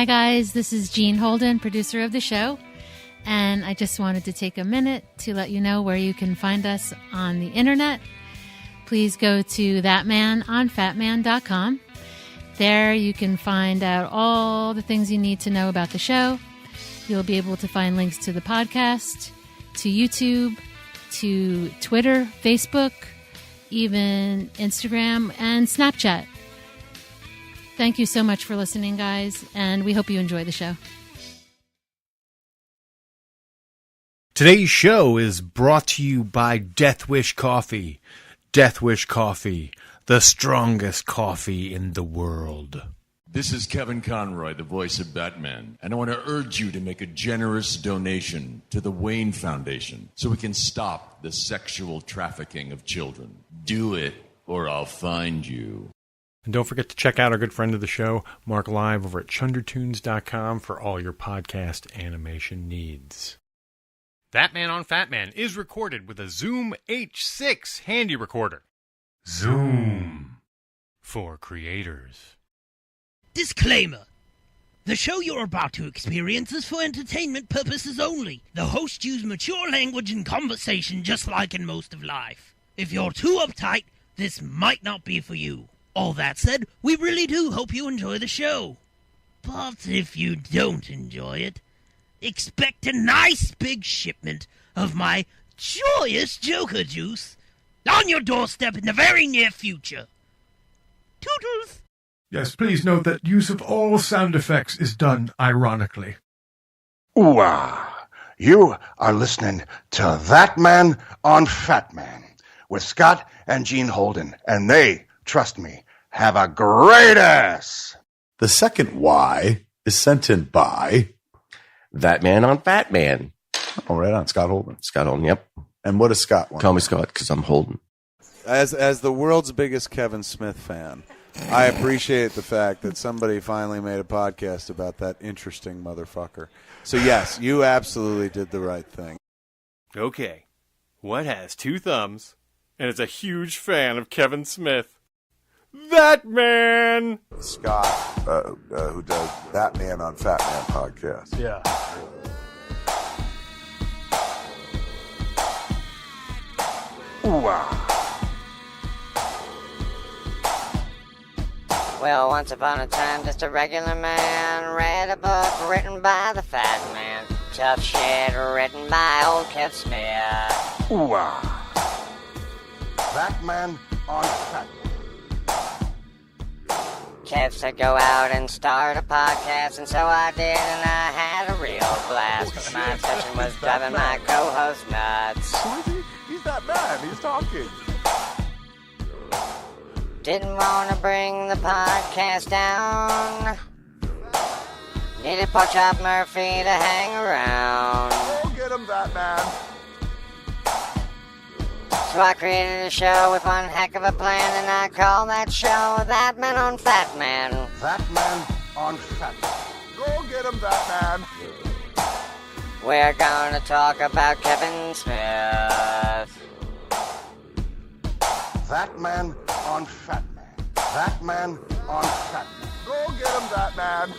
Hi, guys. This is Jean Holden, producer of the show. And I just wanted to take a minute to let you know where you can find us on the internet. Please go to ThatMan on Fatman.com. There you can find out all the things you need to know about the show. You'll be able to find links to the podcast, to YouTube, to Twitter, Facebook, even Instagram and Snapchat. Thank you so much for listening, guys, and we hope you enjoy the show. Today's show is brought to you by Death Wish Coffee. Death Wish Coffee, the strongest coffee in the world. This is Kevin Conroy, the voice of Batman, and I want to urge you to make a generous donation to the Wayne Foundation so we can stop the sexual trafficking of children. Do it, or I'll find you. And don't forget to check out our good friend of the show, Mark Live, over at chundertunes.com for all your podcast animation needs. ThatMan on Fatman is recorded with a Zoom H6 handy recorder. Zoom for creators. Disclaimer. The show you're about to experience is for entertainment purposes only. The hosts use mature language and conversation just like in most of life. If you're too uptight, this might not be for you. All that said, we really do hope you enjoy the show. But if you don't enjoy it, expect a nice big shipment of my joyous Joker juice on your doorstep in the very near future. Toodles! Yes, please note that use of all sound effects is done ironically. Ooh-ah. You are listening to ThatMan on Fatman with Scott and Gene Holden, and they, trust me, have a great ass. The second Y is sent in by ThatMan on Fatman. Oh, right on. Scott Holden. Scott Holden, yep. And what does Scott want? Call me Scott because I'm Holden. As the world's biggest Kevin Smith fan, I appreciate the fact that somebody finally made a podcast about that interesting motherfucker. So, yes, you absolutely did the right thing. Okay, what has two thumbs and is a huge fan of Kevin Smith? ThatMan! Scott, who does ThatMan on Fatman podcast. Yeah. Ooh-ah. Well, once upon a time, just a regular man read a book written by the Fat Man. Tough shit written by old Kev Smith. Ooh-ah. ThatMan on Fatman. Kev said go out and start a podcast, and so I did, and I had a real blast. But my obsession was driving my co-host nuts. Who is he? He's that man. He's talking. Didn't want to bring the podcast down. Needed Porkchop Murphy to hang around. Go get him, that man. So I created a show with one heck of a plan, and I call that show ThatMan on Fatman. ThatMan on Fatman. Go get him, that man. We're gonna talk about Kevin Smith. ThatMan on Fatman. ThatMan on Fatman. Go get him, that man.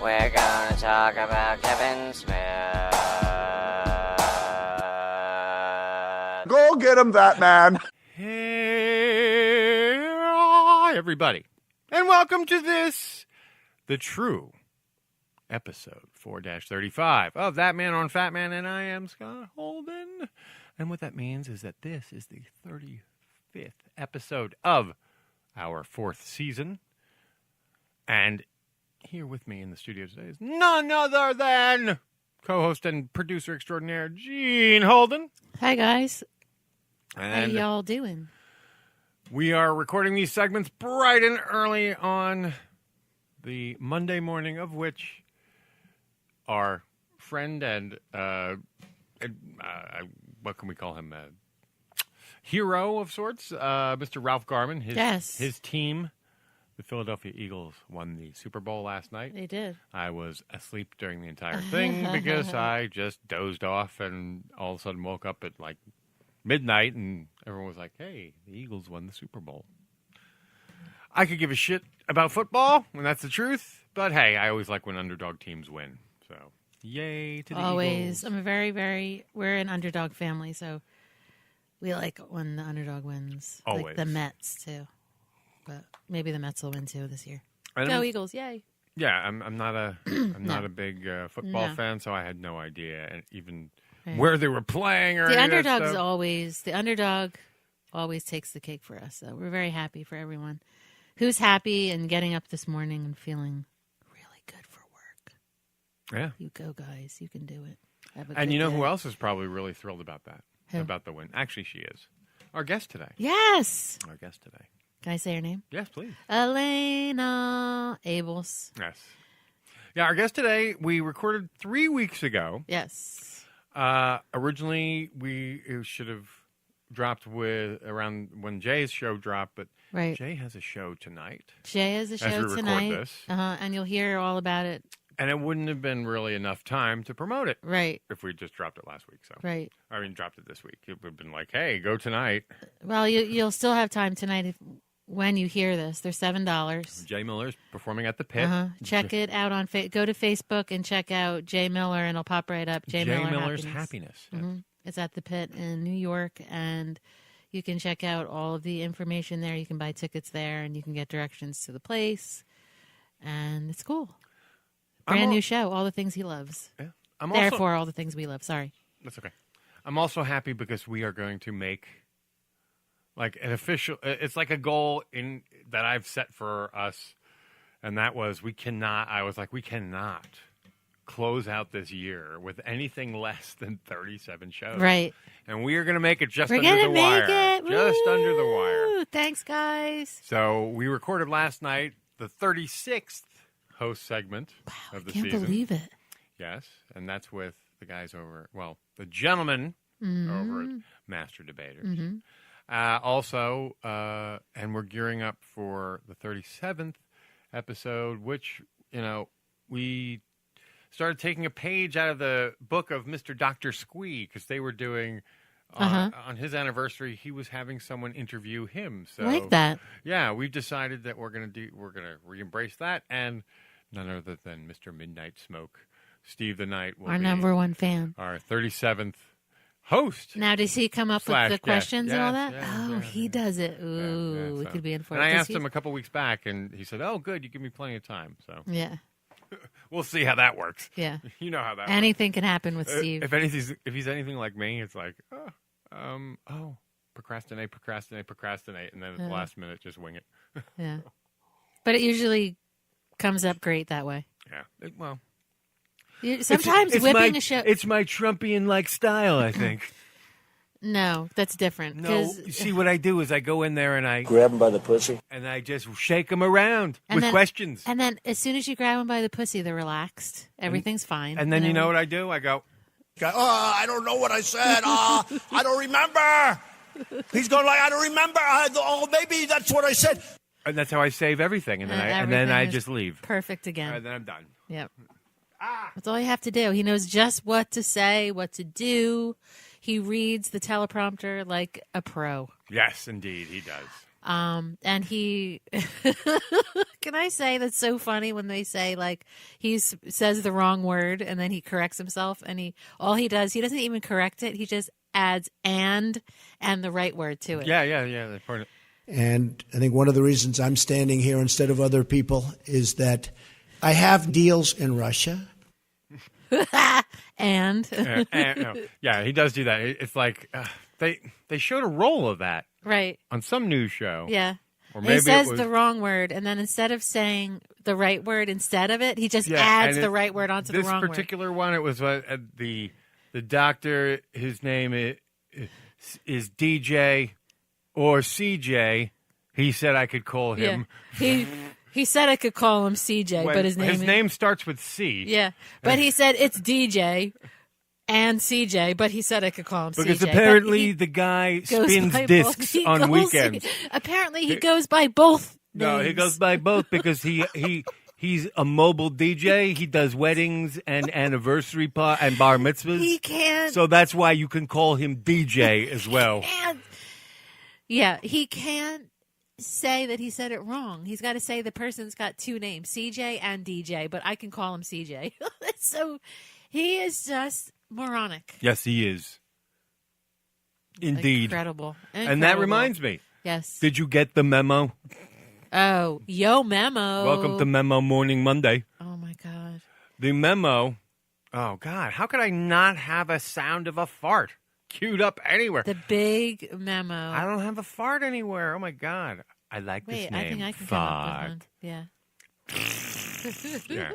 We're gonna talk about Kevin Smith. Go get him, that man. Hey, everybody, and welcome to this, the true episode 4-35 of ThatMan on Fatman, and I am Scott Holden. And what that means is that this is the 35th episode of our 4th season. And here with me in the studio today is none other than co-host and producer extraordinaire Gene Holden. Hi, guys. And how y'all doing? We are recording these segments bright and early on the Monday morning, of which our friend and what can we call him? Hero of sorts, Mr. Ralph Garman. His team, the Philadelphia Eagles, won the Super Bowl last night. They did. I was asleep during the entire thing because I just dozed off and all of a sudden woke up at like midnight and everyone was like, hey, the Eagles won the Super Bowl. I could give a shit about football, and that's the truth. But hey, I always like when underdog teams win. So yay to the Always. Eagles. I'm a we're an underdog family, so we like when the underdog wins. Always. Like the Mets, too. But maybe the Mets will win, too, this year. And Go Eagles, yay. Yeah, I'm not a not a big football fan, so I had no idea and even where they were playing or the any of that underdog stuff. the underdog always takes the cake for us. So we're very happy for everyone who's happy and getting up this morning and feeling really good for work. Yeah, you go, guys. You can do it. And you know who else is probably really thrilled about that? Who? About the win? Actually, she is. Our guest today. Yes. Our guest today. Can I say her name? Yes, please. Alaina Ables. Yes. Yeah, our guest today, we recorded 3 weeks ago. Yes. Originally, it should have dropped with around when Jay's show dropped, but right. Jay has a show tonight. Jay has a show tonight. Record this. And you'll hear all about it. And it wouldn't have been really enough time to promote it. Right. If we just dropped it last week. So. Right. I mean, dropped it this week. It would have been like, hey, go tonight. Well, you'll still have time tonight when you hear this. They're $7. Jay Miller's performing at the Pit. Check it out on go to Facebook and check out Jay Miller, and it'll pop right up. Jay Miller's Happiness. Yes. It's at the Pit in New York, and you can check out all of the information there. You can buy tickets there, and you can get directions to the place, and it's cool. Brand new show, all the things he loves. Yeah. Therefore, all the things we love. Sorry. That's okay. I'm also happy because we are going to make like an official. It's like a goal that I've set for us, and that was we cannot close out this year with anything less than 37 shows. Right. And we are going to make it just We're under gonna the make wire. it. Just under the wire. Thanks, guys. So we recorded last night the 36th host segment of the season. Can't believe it. Yes, and that's with the guys the gentlemen over at Master Debaters. Also, and we're gearing up for the 37th episode, which, we started taking a page out of the book of Mr. Dr. Squee, because they were doing, on his anniversary, he was having someone interview him. So, like that. Yeah, we've decided that we're going to re-embrace that, and none other than Mr. Midnight Smoke, Steve the Knight, will our be number one fan, our 37th host. Now, does he come up with the questions and all that? Yeah, he does it. Ooh, we could be in for it. And I asked him a couple weeks back, and he said, "Oh, good, you give me plenty of time." So yeah, we'll see how that works. Yeah, you know how that anything works. can happen with Steve. If he's anything like me, it's like, procrastinate, and then at the last minute, just wing it. Yeah, but it usually comes up great that way. Yeah, sometimes whipping a show. It's my Trumpian-like style, I think. No, that's different. No, you see, what I do is I go in there and I grab him by the pussy, and I just shake him around with questions. And then as soon as you grab him by the pussy, they're relaxed. Everything's fine. And then you know what I do? I go, I don't know what I said. I don't remember. He's going like, I don't remember. Maybe that's what I said. And that's how I save everything. And then I just leave. Perfect again. And then I'm done. Yep. That's all you have to do. He knows just what to say, what to do. He reads the teleprompter like a pro. Yes, indeed, he does. And he, can I say that's so funny when they say like he says the wrong word and then he corrects himself, and he doesn't even correct it. He just adds and the right word to it. Yeah. That's part of it. And I think one of the reasons I'm standing here instead of other people is that I have deals in Russia. and yeah, he does do that. It's like they showed a roll of that right on some news show. Yeah, or maybe he says the wrong word, and then instead of saying the right word instead of it, he just adds the right word onto the wrong word. This particular one, it was the doctor. His name is DJ or CJ. He said I could call him. Yeah. He said I could call him CJ, but his name starts with C. Yeah, but he said it's DJ and CJ, but he said I could call him because CJ. Because apparently the guy spins discs on weekends. Apparently he goes by both names. No, he goes by both because he's a mobile DJ. He does weddings and anniversary and bar mitzvahs. He can't. So that's why you can call him DJ as well. Yeah, he can't say that he said it wrong. He's got to say the person's got two names, CJ and DJ, but I can call him CJ. So he is just moronic. Yes, he is. Indeed. Incredible. And that reminds me. Yes. Did you get the memo? Oh, yo memo. Welcome to Memo Morning Monday. Oh, my God. The memo. Oh, God. How could I not have a sound of a fart queued up anywhere? The big memo. I don't have a fart anywhere. Oh, my God. I like this name. I think I can fart. come up with one. Yeah. Yeah.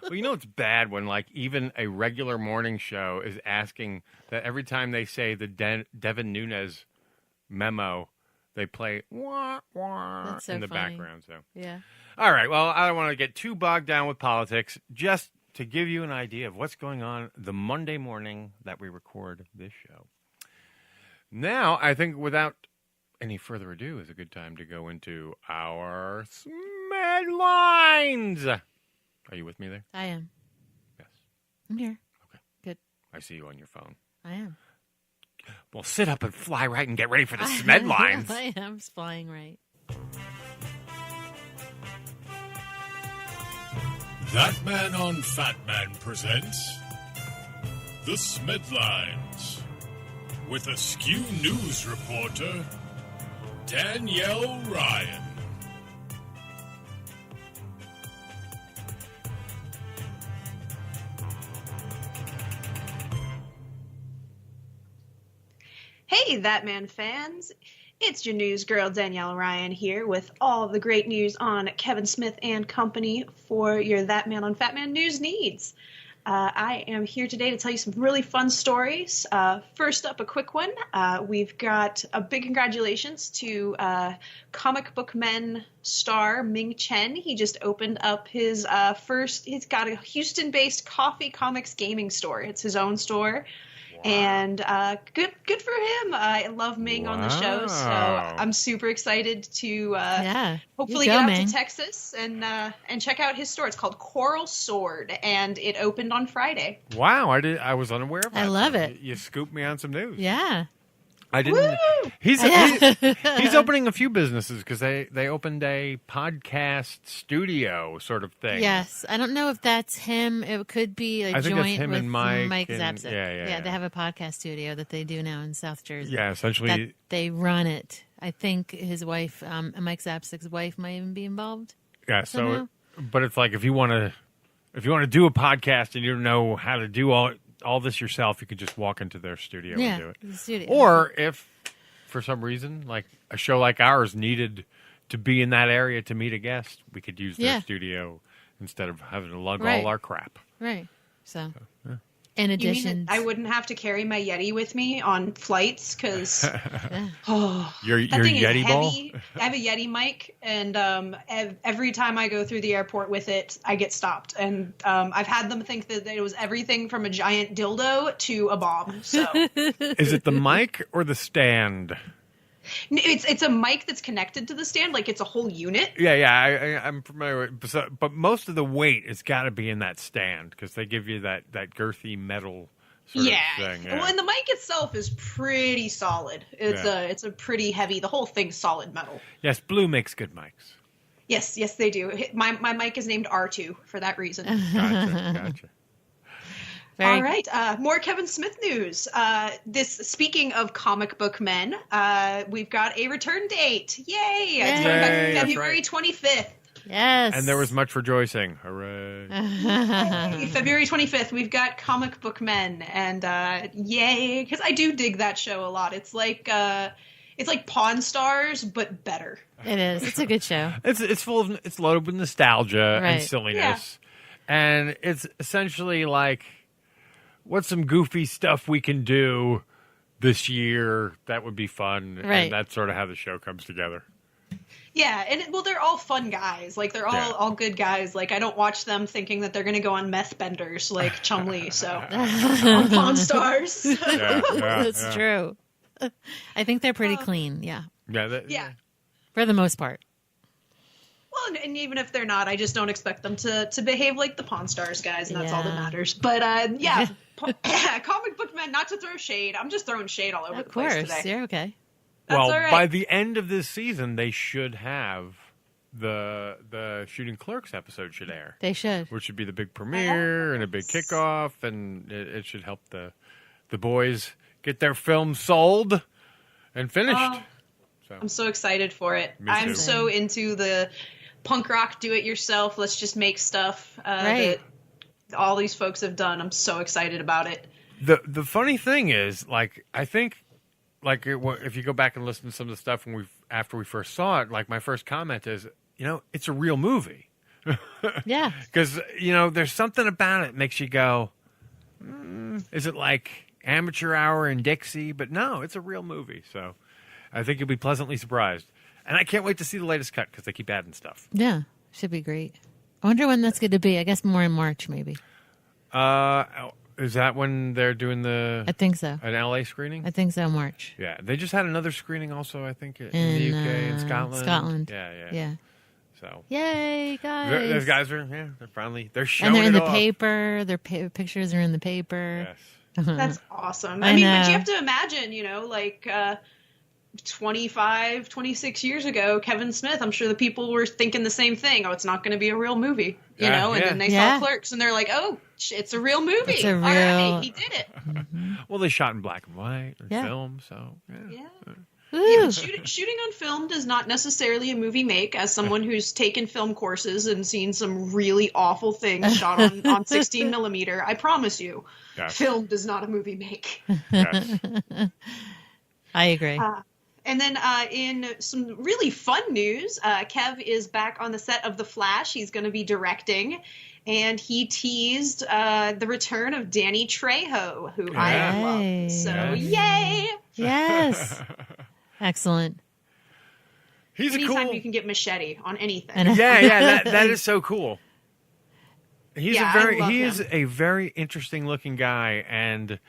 Well, you know it's bad when, like, even a regular morning show is asking that every time they say the Devin Nunes memo, they play wah, wah That's so in the funny. background. So Yeah. All right. Well, I don't want to get too bogged down with politics. Just to give you an idea of what's going on the Monday morning that we record this show. Now, I think without any further ado is a good time to go into our Smed Lines. Are you with me there? I am. Yes. I'm here. Okay. Good. I see you on your phone. I am. Well, sit up and fly right and get ready for the Smed Lines. I am flying right. ThatMan on Fatman presents The Smed Lines with Askew News reporter Danielle Ryan. Hey, ThatMan fans. It's your news girl, Danielle Ryan, here with all the great news on Kevin Smith and company for your ThatMan on Fatman news needs. I am here today to tell you some really fun stories. First up, a quick one. We've got a big congratulations to Comic Book Men star Ming Chen. He just opened up his he's got a Houston-based coffee comics gaming store. It's his own store. Wow. And good for him. I love Ming on the show, so I'm super excited to hopefully get out to Texas and check out his store. It's called Coral Sword, and it opened on Friday. Wow, I was unaware of that. I love it. You scooped me on some news. Yeah. I didn't. Woo! He's opening a few businesses because they opened a podcast studio sort of thing. Yes, I don't know if that's him. It could be a joint with Mike Zapsik. Yeah, they have a podcast studio that they do now in South Jersey. Yeah, essentially that they run it. I think his wife, Mike Zapsik's wife, might even be involved. Yeah, but it's like if you want to do a podcast and you don't know how to do all this yourself, you could just walk into their studio and do it. The studio. Or if, for some reason, like a show like ours needed to be in that area to meet a guest, we could use their studio instead of having to lug all our crap. Right. So, in addition... You mean I wouldn't have to carry my Yeti with me on flights? Because your thing Yeti is ball? heavy. I have a Yeti mic, and every time I go through the airport with it, I get stopped. And I've had them think that it was everything from a giant dildo to a bomb. So, is it the mic or the stand? It's a mic that's connected to the stand, like it's a whole unit. Yeah, I'm familiar with it. But most of the weight has got to be in that stand because they give you that girthy metal sort of thing. Yeah. Well, and the mic itself is pretty solid. It's a pretty heavy. The whole thing's solid metal. Yes, Blue makes good mics. Yes, they do. My mic is named R2 for that reason. Gotcha. All right, more Kevin Smith news. Speaking of comic book men, we've got a return date. Yay! It's coming back February 25th. Yes. And there was much rejoicing. Hooray. February 25th, we've got Comic Book Men, and yay, because I do dig that show a lot. It's like Pawn Stars, but better. It is. It's a good show. It's loaded with nostalgia and silliness. Yeah. And it's essentially like, what's some goofy stuff we can do this year that would be fun? Right. And that's sort of how the show comes together. Yeah, and they're all fun guys. Like, they're all good guys. Like, I don't watch them thinking that they're going to go on meth benders like Chumlee, so on Pawn Stars. That's true. I think they're pretty clean, yeah. Yeah. For the most part. Well, and even if they're not, I just don't expect them to behave like the Pawn Stars guys, and that's all that matters. But, comic book men, not to throw shade. I'm just throwing shade all over the place today. Of course, you're okay. That's well, all right. by the end of this season, they should have the Shooting Clerks episode should air. They should. Which should be the big premiere and a big kickoff, and it should help the boys get their film sold and finished. I'm so excited for it. Me I'm too. so into the punk rock do-it-yourself, let's just make stuff Right. that all these folks have done. I'm so excited about it. The funny thing is, like, I think, like, if you go back and listen to some of the stuff after we first saw it, like, my first comment is, it's a real movie. Yeah. Because, there's something about it that makes you go, is it like Amateur Hour in Dixie? But no, it's a real movie. So I think you'll be pleasantly surprised. And I can't wait to see the latest cut because they keep adding stuff. Yeah. Should be great. I wonder when that's going to be. I guess more in March, maybe. Is that when they're doing I think so. an LA screening? I think so, March. Yeah. They just had another screening also, I think, in the UK and Scotland. Scotland. Yeah. So. Yay, guys. Those guys are, they're showing And they're in it the off. paper. Their pictures are in the paper. Yes. That's awesome. I I mean, know. but you have to imagine, 25, 26 years ago, Kevin Smith, I'm sure the people were thinking the same thing. Oh, it's not going to be a real movie, and then they saw Clerks and they're like, oh, it's a real movie. It's a All real- right, he did it. Well, they shot in black and white and Yeah. film, so Yeah. Woo. Shooting on film does not necessarily a movie make. As someone who's taken film courses and seen some really awful things shot on 16 millimeter, I promise you, Yes. film does not a movie make. Yes. I agree. And then in some really fun news, Kev is back on the set of The Flash. He's going to be directing. And he teased the return of Danny Trejo, who I love. So, yay! Yes. Excellent. He's Anytime cool. you can get Machete on anything. That is so cool. He I love is a very interesting looking guy, and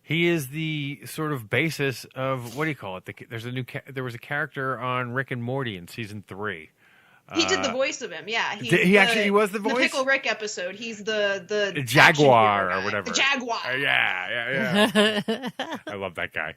he is the sort of basis of, what do you call it? There was a character on Rick and Morty in season 3. He did the voice of him, yeah. He was the voice? The Pickle Rick episode. He's the Jaguar action hero or guy. whatever. The Jaguar. Yeah. I love that guy.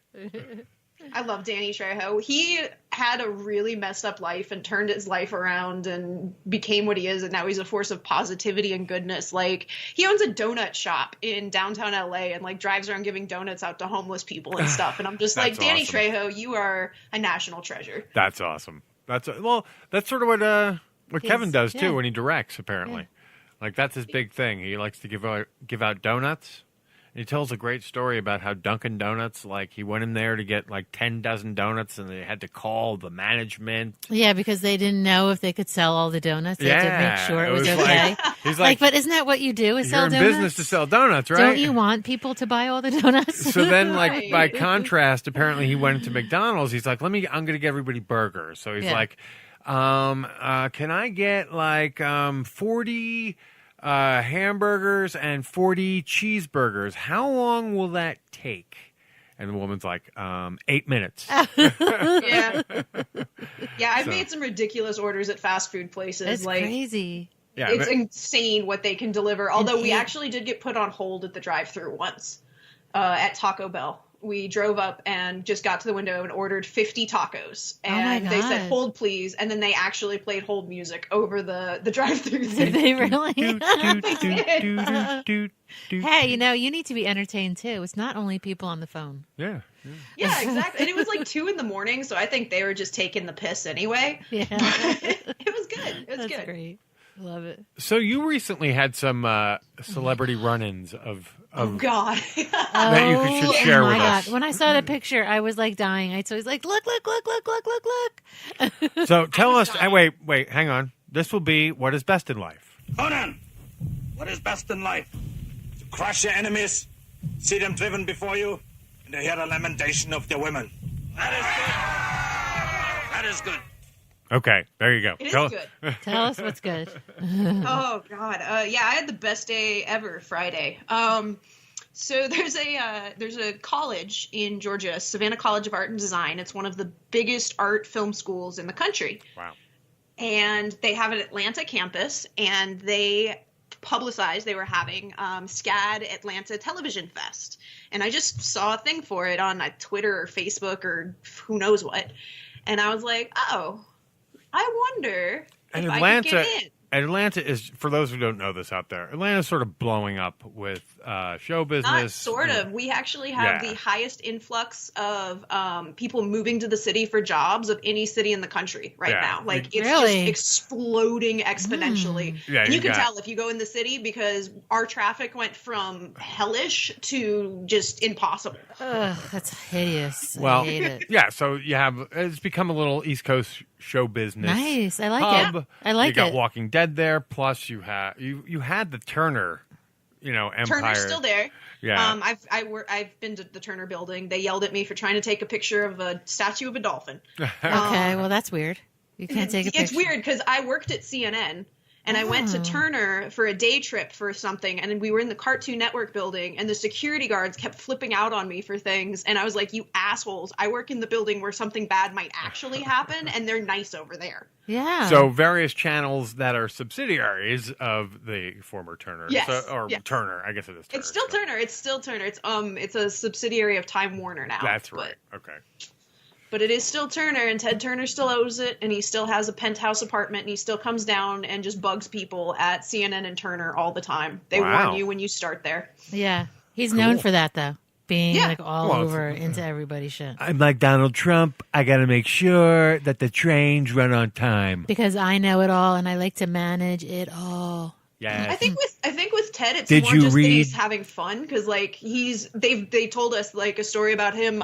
I love Danny Trejo. He had a really messed up life and turned his life around and became what he is, and now he's a force of positivity and goodness. Like, he owns a donut shop in downtown LA and like drives around giving donuts out to homeless people and stuff. And I'm just like, Danny awesome. Trejo, you are a national treasure. That's awesome. That's sort of what Kevin does too when he directs. Apparently, like that's his big thing. He likes to give out donuts. And he tells a great story about how Dunkin' Donuts, like he went in there to get like 10 dozen donuts, and they had to call the management. Yeah, because they didn't know if they could sell all the donuts. They had to make sure it was like- okay. he's like, but isn't that what you do? Is you're sell in donuts? business to sell donuts, right? Don't you want people to buy all the donuts? So then, like by contrast, apparently he went into McDonald's. He's like, I'm going to get everybody burgers. So he's like, can I get like 40 hamburgers and 40 cheeseburgers? How long will that take? And the woman's like, 8 minutes. Yeah, I've made some ridiculous orders at fast food places. It's like crazy. Yeah, it's insane what they can deliver. Although we he- actually did get put on hold at the drive-thru once at Taco Bell. We drove up and just got to the window and ordered 50 tacos. And they said, God. hold please. And then they actually played hold music over the drive-thru Did thing. they really? do. Hey, you need to be entertained too. It's not only people on the phone. Yeah. Yeah, exactly. And it was like 2 a.m, so I think they were just taking the piss anyway. Yeah. It was good. It was That's good. great. Love it. So you recently had some celebrity run-ins of Oh, God. that you should share my with God. us. When I saw the picture, I was like dying. So he's like, look. So tell us. Wait, hang on. This will be what is best in life. Conan, what is best in life? To crush your enemies, see them driven before you, and to hear the lamentation of their women. That is good. Okay, there you go. It is good. Tell us what's good. Oh God, yeah, I had the best day ever Friday. So there's a college in Georgia, Savannah College of Art and Design. It's one of the biggest art film schools in the country. Wow. And they have an Atlanta campus, and they publicized they were having SCAD Atlanta Television Fest. And I just saw a thing for it on Twitter or Facebook or who knows what. And I was like, oh, I wonder And if Atlanta, I could get in. Atlanta is, for those who don't know this out there, Atlanta's sort of blowing up with show business. Not sort of. We actually have Yeah. the highest influx of people moving to the city for jobs of any city in the country right Yeah. now. Like, it's Really? just exploding exponentially. Yeah, and you you can got- tell if you go in the city because our traffic went from hellish to just impossible. Ugh, that's hideous. Well, I hate it. yeah, so it's become a little East Coast show business. Nice. I like hub. it. I like You got it. Walking Dead there, plus you had the Turner, empire. Turner's still there. Yeah. I've been to the Turner building. They yelled at me for trying to take a picture of a statue of a dolphin. Okay, well, that's weird. You can't take a picture. It's weird because I worked at CNN and I went to Turner for a day trip for something, and we were in the Cartoon Network building, and the security guards kept flipping out on me for things, and I was like, you assholes, I work in the building where something bad might actually happen, and they're nice over there. Yeah. So various channels that are subsidiaries of the former Turner. Yes, Or Turner, I guess it is Turner. It's still Turner. It's still Turner. It's a subsidiary of Time Warner now. That's right. Okay. But it is still Turner, and Ted Turner still owes it, and he still has a penthouse apartment, and he still comes down and just bugs people at CNN and Turner all the time. They Wow. warn you when you start there. Yeah. He's known for that, though. Being Yeah. like all Well, over into everybody's shit. I'm like Donald Trump. I got to make sure that the trains run on time. Because I know it all and I like to manage it all. Yes. I think with Ted, it's Did more you just that read- he's having fun because like they told us like a story about him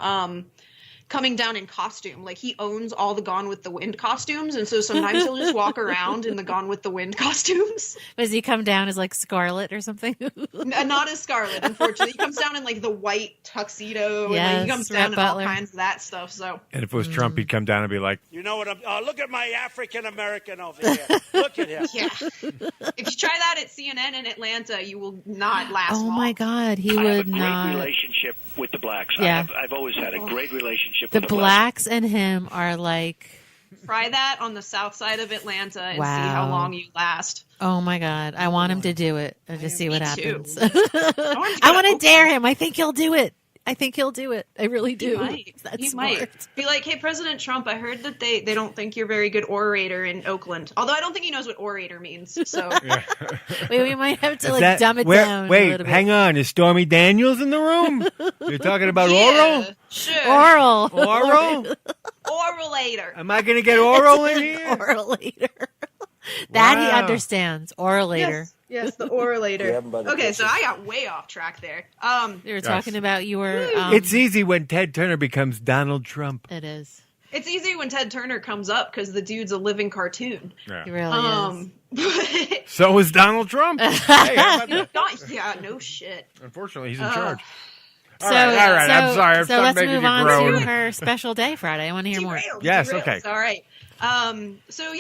coming down in costume. Like he owns all the Gone with the Wind costumes, and so sometimes he'll just walk around in the Gone with the Wind costumes. Does he come down as like Scarlet or something? Not as Scarlet, unfortunately. He comes down in like the white tuxedo, and like, Yes, he comes Rhett down in all Butler. kinds of that stuff. So And if it was Trump, he'd come down and be like, You know what look at my African American over here. Look at him. yeah, if you try that at CNN in Atlanta, you will not last Oh long. my God, he I have a would great not. relationship with the blacks. Yeah. I've always had a great relationship The with the blacks. blacks and him are like, Try that on the south side of Atlanta and see Wow. how long you last. oh my God, I want him to do it and just see what Me too. happens. I want to dare him. I think he'll do it. I really do. He might. That's He smart. might. Be like, hey, President Trump, I heard that they don't think you're a very good orator in Oakland. Although I don't think he knows what orator means. So Wait, we might have to dumb it down. a Wait, little bit. hang on. Is Stormy Daniels in the room? You're talking about oral? Sure. Oral. Oral? Oralator. Am I going to get oral in here? Oralator. That he Wow. understands. Oralator. Yes, the oralator. Yeah, but Okay, so I got way off track there. You were talking about your. It's easy when Ted Turner becomes Donald Trump. It is. It's easy when Ted Turner comes up because the dude's a living cartoon. Yeah. He really is. So is Donald Trump. Hey, how about that? Yeah, no shit. Unfortunately, he's in charge. So, all right. I'm sorry. I'm so sorry let's making move you on groan. to her special day Friday. I want to hear more. Yes, Derailed. okay. All right. So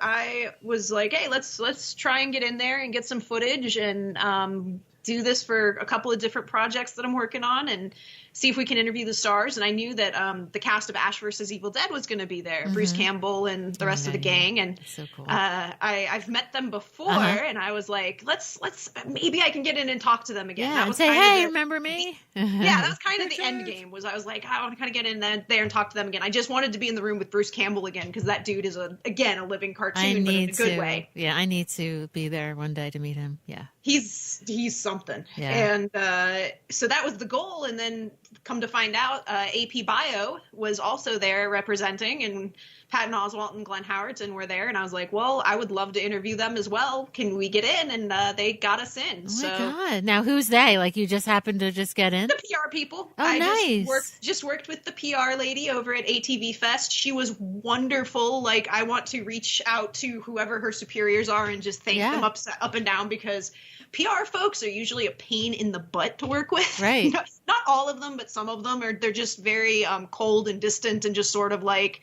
I was like, hey, let's try and get in there and get some footage and do this for a couple of different projects that I'm working on and see if we can interview the stars. And I knew that the cast of Ash vs. Evil Dead was going to be there, Bruce Campbell and the rest of the gang. And so cool. I've met them before, Uh-huh. and I was like, let's maybe I can get in and talk to them again. Yeah, That and was say, kind of hey, the- remember me? yeah, that was kind of the end game. Was I was like, I want to kind of get in there and talk to them again. I just wanted to be in the room with Bruce Campbell again because that dude is a living I cartoon, but in a need good to. way. Yeah, I need to be there one day to meet him. Yeah. He's something. Yeah. And so that was the goal. And then come to find out, AP Bio was also there representing, and Patton Oswalt and Glenn Howerton were there. And I was like, well, I would love to interview them as well. Can we get in? And they got us in. Oh my God. Now, who's they? Like, you just happened to just get in? The PR people. Oh, I nice. just worked with the PR lady over at ATV Fest. She was wonderful. Like, I want to reach out to whoever her superiors are and just thank them up and down, because PR folks are usually a pain in the butt to work with. Right. Not all of them, but some of them they're just very cold and distant and just sort of like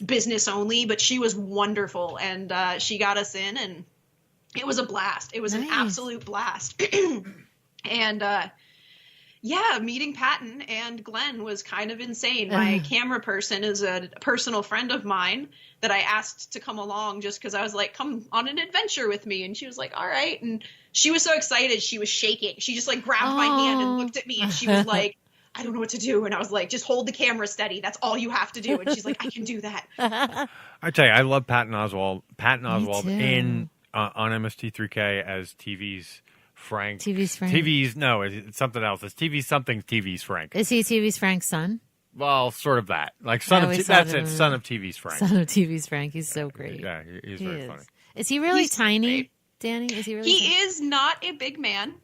business only. But she was wonderful, and she got us in, and it was a blast. It was an absolute blast. And yeah, meeting Patton and Glenn was kind of insane. My camera person is a personal friend of mine that I asked to come along just because I was like, come on an adventure with me. And she was like, all right. And She was so excited, she was shaking. She just like grabbed my hand and looked at me, and she was like, I don't know what to do. And I was like, just hold the camera steady. That's all you have to do. And she's like, I can do that. I tell you, I love Patton Oswalt. Patton Oswalt too. in on MST3K as TV's Frank. TV's Frank. No, it's something else. It's TV's Frank. Is he TV's Frank's son? Well, sort of that. Like Son of TV's Frank. Son of TV's Frank. He's so great. Yeah, he's very funny. Is he really He's tiny, great. Danny? Is he really? He is not a big man.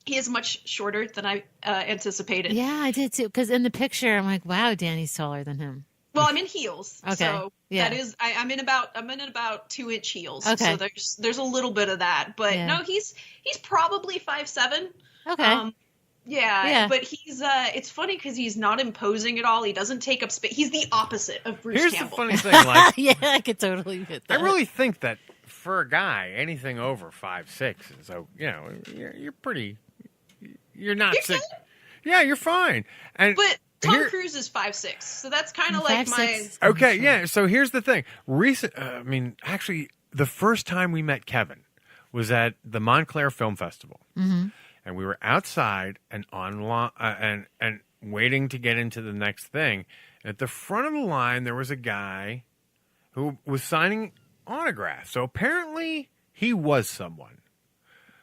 He is much shorter than I anticipated. Yeah, I did too. Because in the picture, I'm like, wow, Danny's taller than him. Well, I'm in heels. Okay. So Yeah. that is, I'm in about 2-inch heels. Okay. So there's a little bit of that, but Yeah. no, he's probably 5'7". Okay. Yeah, but he's it's funny because he's not imposing at all. He doesn't take up space. He's the opposite of Bruce Here's Campbell. the funny thing. Like, Yeah, I could totally get that. I really think that for a guy, anything over 5'6" is you're pretty. You're not You're sick. good. Yeah, you're fine. But Tom Cruise is 5'6", so that's kind of like my. Okay, yeah. So here's the thing. Actually, the first time we met Kevin was at the Montclair Film Festival, and we were outside and and waiting to get into the next thing. And at the front of the line, there was a guy who was signing autographs. So apparently, he was someone.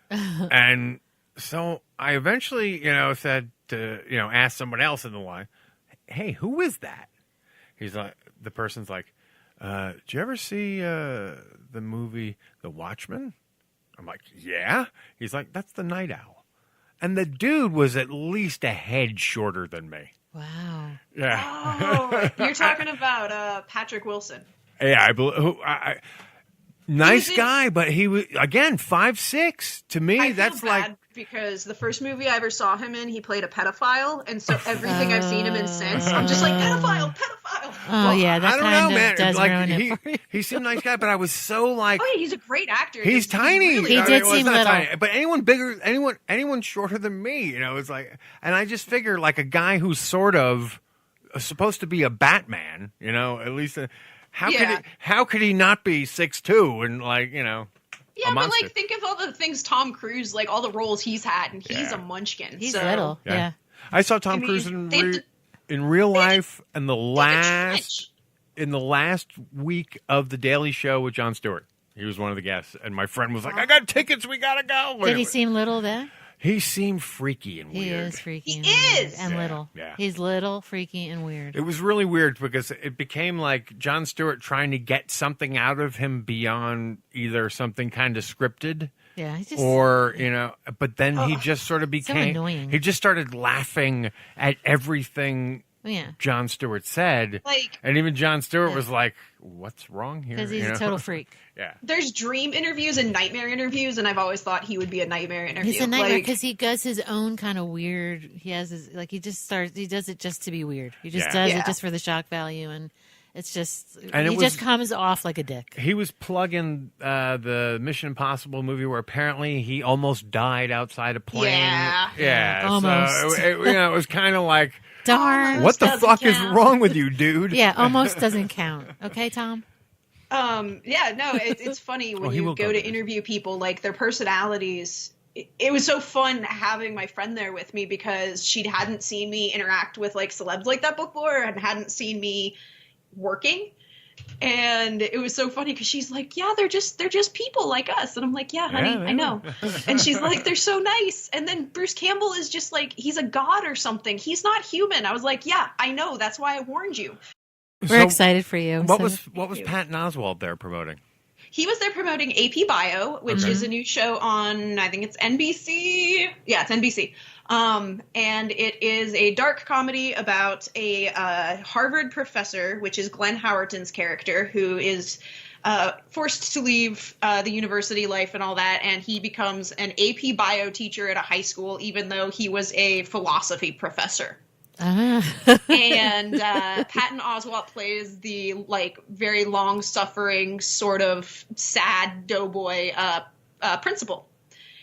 And so I eventually, said to, ask someone else in the line, hey, who is that? He's like, the person's like, did you ever see the movie The Watchmen? I'm like, yeah. He's like, that's the Night Owl. And the dude was at least a head shorter than me. Wow. Yeah. Oh, you're talking about Patrick Wilson. Yeah, nice guy, but he was, again, 5'6". To me, that's like... Because the first movie I ever saw him in, he played a pedophile, and so everything I've seen him in since, I'm just like, pedophile. Oh, yeah, that I don't know, man. does ruin it for you. He seemed nice guy, but I was so like... Oh, yeah, he's a great actor. He's tiny. Really He did seem not little. tiny, but anyone bigger, anyone shorter than me, it's like... And I just figure, like, a guy who's sort of supposed to be a Batman, at least... How could he not be 6'2" and, like, Yeah, but like think of all the things Tom Cruise, like all the roles he's had, and he's a munchkin. He's so. little. Yeah. I saw Tom Cruise in real life in the last week of the Daily Show with Jon Stewart. He was one of the guests, and my friend was like, "I got tickets. We gotta go." Did he seem little then? He seemed freaky and weird. He is freaky. He and is weird and little. Yeah. He's little, freaky, and weird. It was really weird because it became like Jon Stewart trying to get something out of him beyond either something kind of scripted. Yeah, he just, or, but then he just sort of became, so annoying. He just started laughing at everything Jon Stewart said. And even Jon Stewart was like, what's wrong here? Because he's a total freak. Yeah. There's dream interviews and nightmare interviews, and I've always thought he would be a nightmare interview. He's a nightmare because he does his own kind of weird. He has his, he does it just to be weird. He just does it just for the shock value, and it's just, he just comes off like a dick. He was plugging the Mission Impossible movie where apparently he almost died outside a plane. Yeah. Almost. So, it was kind of like, darn. What the fuck is wrong with you, dude? Yeah, almost doesn't count. Okay, Tom? It's funny when you go to interview people, like their personalities. It was so fun having my friend there with me because she hadn't seen me interact with like celebs like that before and hadn't seen me working. And it was so funny because she's like, yeah, they're just people like us. And I'm like, yeah, honey, I know. And she's like, they're so nice. And then Bruce Campbell is just like, he's a god or something. He's not human. I was like, yeah, I know. That's why I warned you. We're excited for you. What was Patton Oswalt there promoting? He was there promoting AP Bio, which is a new show on, I think it's NBC. Yeah, it's NBC. And it is a dark comedy about a Harvard professor, which is Glenn Howerton's character, who is forced to leave the university life and all that, and he becomes an AP Bio teacher at a high school, even though he was a philosophy professor. And Patton Oswalt plays the very long-suffering, sort of sad doughboy principal.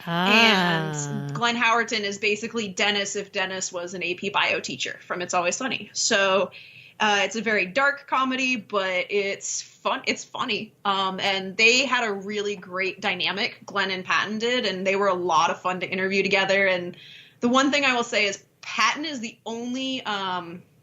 And Glenn Howerton is basically Dennis if Dennis was an AP Bio teacher from It's Always Sunny. So It's a very dark comedy, but it's fun. It's funny. And they had a really great dynamic, Glenn and Patton did, and they were a lot of fun to interview together. And the one thing I will say is Patton is the only,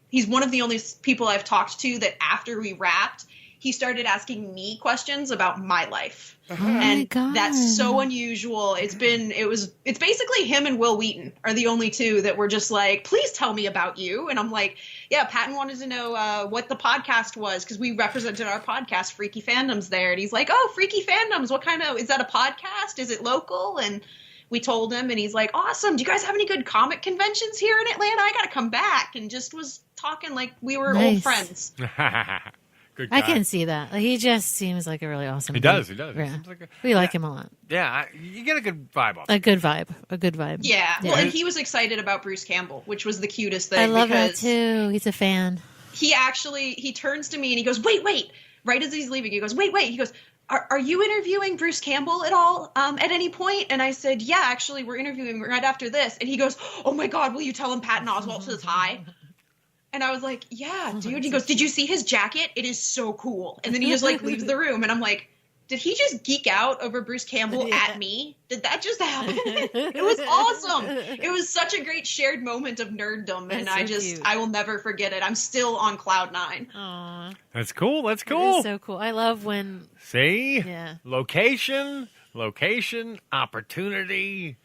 he's one of the only people I've talked to that after we wrapped, he started asking me questions about my life. Oh and my God. That's so unusual. It's basically him and Will Wheaton are the only two that were just like, please tell me about you. And I'm like, yeah, Patton wanted to know what the podcast was because we represented our podcast, Freaky Fandoms, there. And he's like, oh, Freaky Fandoms. What kind of, is that a podcast? Is it local? And we told him, and he's like, awesome. Do you guys have any good comic conventions here in Atlanta? I got to come back. And just was talking like we were old friends. Good guy. I can see that. Like, he just seems like a really awesome He dude. does. He does. He Yeah. seems like We like him a lot. Yeah, you get a good vibe off. A good vibe. Yeah. Well, and he was excited about Bruce Campbell, which was the cutest thing. I love that because too. He's a fan. he turns to me and he goes, wait. Right as he's leaving, he goes, wait. He goes, are you interviewing Bruce Campbell at all at any point? And I said, yeah, actually, we're interviewing right after this. And he goes, oh my God, will you tell him Patton Oswalt says hi? And I was like, yeah, dude. And he goes, did you see his jacket? It is so cool. And then he just like leaves the room. And I'm like, did he just geek out over Bruce Campbell at me? Did that just happen? It was awesome. It was such a great shared moment of nerddom. And I will never forget it. I'm still on cloud 9. Aww. That's cool. That's It cool. is so cool. I love when. See? Yeah. Location, opportunity,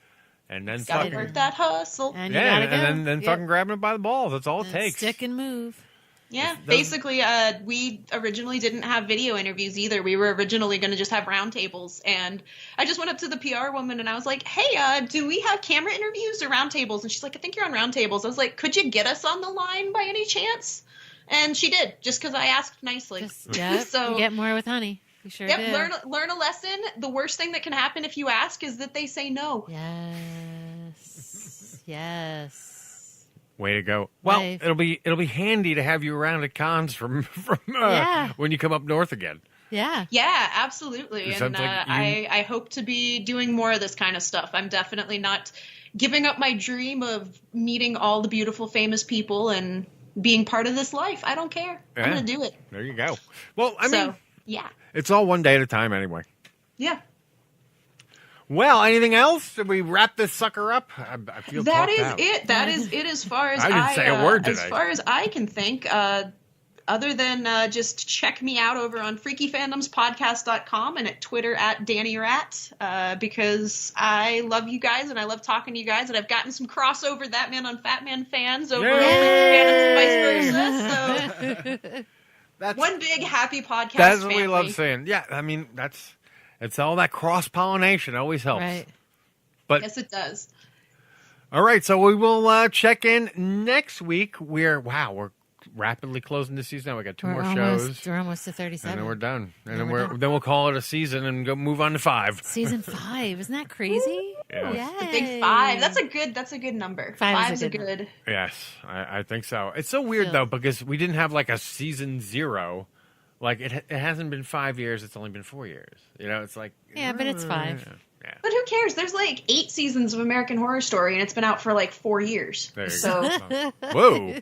and then Gotta fucking work that hustle. And you gotta go. and then fucking grabbing it by the balls. That's all it And takes. Stick and move. Yeah, basically, we originally didn't have video interviews either. We were originally going to just have roundtables, and I just went up to the PR woman and I was like, "Hey, do we have camera interviews or roundtables?" And she's like, "I think you're on roundtables." I was like, "Could you get us on the line by any chance?" And she did, just because I asked nicely. Yeah. So you get more with honey. You sure yep, did. learn a lesson. The worst thing that can happen if you ask is that they say no. Yes. Way to go! Well, Nice. it'll be handy to have you around at cons from when you come up north again. Yeah. Yeah, absolutely. It And sounds like I hope to be doing more of this kind of stuff. I'm definitely not giving up my dream of meeting all the beautiful, famous people and being part of this life. I don't care. I'm going to do it. There you go. Well, I mean, yeah. it's all one day at a time anyway. Yeah. Well, anything else? Did we wrap this sucker up? I feel That talked is out. it. That is it as far as I didn't say a word as today. far as I can think. Other than just check me out over on freakyfandomspodcast.com and at Twitter at DannyRat, because I love you guys and I love talking to you guys, and I've gotten some crossover ThatMan on FatMan fans over on Freaky Fandoms and vice versa. So one big happy podcast. That's what we family. love saying. Yeah, I mean, it's all that cross-pollination. It always helps. Right. But Yes, it does. all right, so we will check in next week. We're rapidly closing the season. Now we got two more shows. We're almost to 37. And then we're done. And Then then we're done. then we'll call it a season and go move on to 5. Season 5. Isn't that crazy? Yeah. The big 5. That's a good number. 5 is Five's a a good good. Yes, I think so. It's so weird though because we didn't have like a season 0. Like it hasn't been 5 years. It's only been 4 years. You know, it's like Yeah, but it's 5. Yeah. But who cares? There's like 8 seasons of American Horror Story, and it's been out for like 4 years. There you So go. Whoa.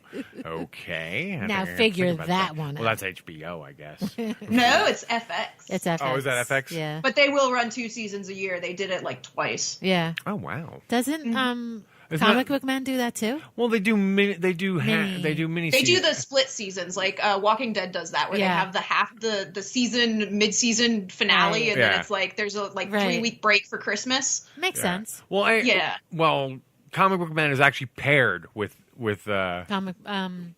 Okay. I Now think I gotta figure think about that one Well, that's HBO, I guess. no, it's FX. It's FX. Oh, is that FX? Yeah. But they will run 2 seasons a year. They did it like twice. Yeah. Oh wow. Doesn't Isn't Comic that- Book Man do that too? Well, they do mini. Mini. They do mini. They do the split seasons, like Walking Dead does that, where they Yeah. have the season mid-season finale, Right. and Yeah. then it's like there's a Right. 3-week break for Christmas. Makes sense. Well, Yeah. Well, Comic Book Man is actually paired with Comic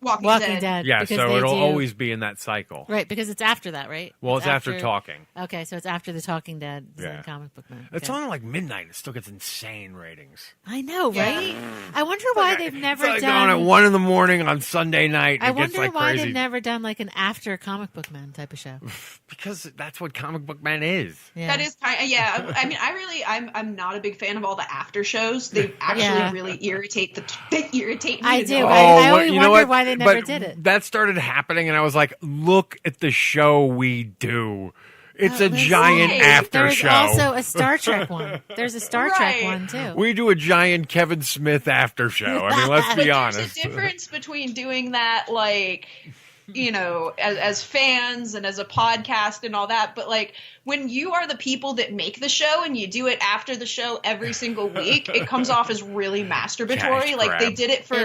Walking Dead. yeah, because so they it'll do- always be in that cycle. Right, because it's after that, right? Well, it's after Talking. Okay, so it's after the Talking Dead. Yeah. Then Comic Book Man. It's Okay. on like midnight. It still gets insane ratings. I know, right? I wonder why they've never It's like done. on at 1 a.m. on Sunday night. I It gets wonder like why crazy they've never done like an after Comic Book Man type of show. because that's what Comic Book Man is. Yeah. That is kind of, yeah. I mean, I'm not a big fan of all the after shows. They actually Yeah. really irritate they irritate me. I to do. no I end. always you know wonder what? why they never But did it. That started happening, and I was like, "Look at the show we do. It's a giant after There's show." also a Star Trek one. There's a Star Trek Right. one too. We do a giant Kevin Smith after show. I mean, let's But be there's honest. a difference between doing that like you know, as fans and as a podcast and all that. But like when you are the people that make the show and you do it after the show every single week, it comes off as really masturbatory. Cash Like grab. they did it for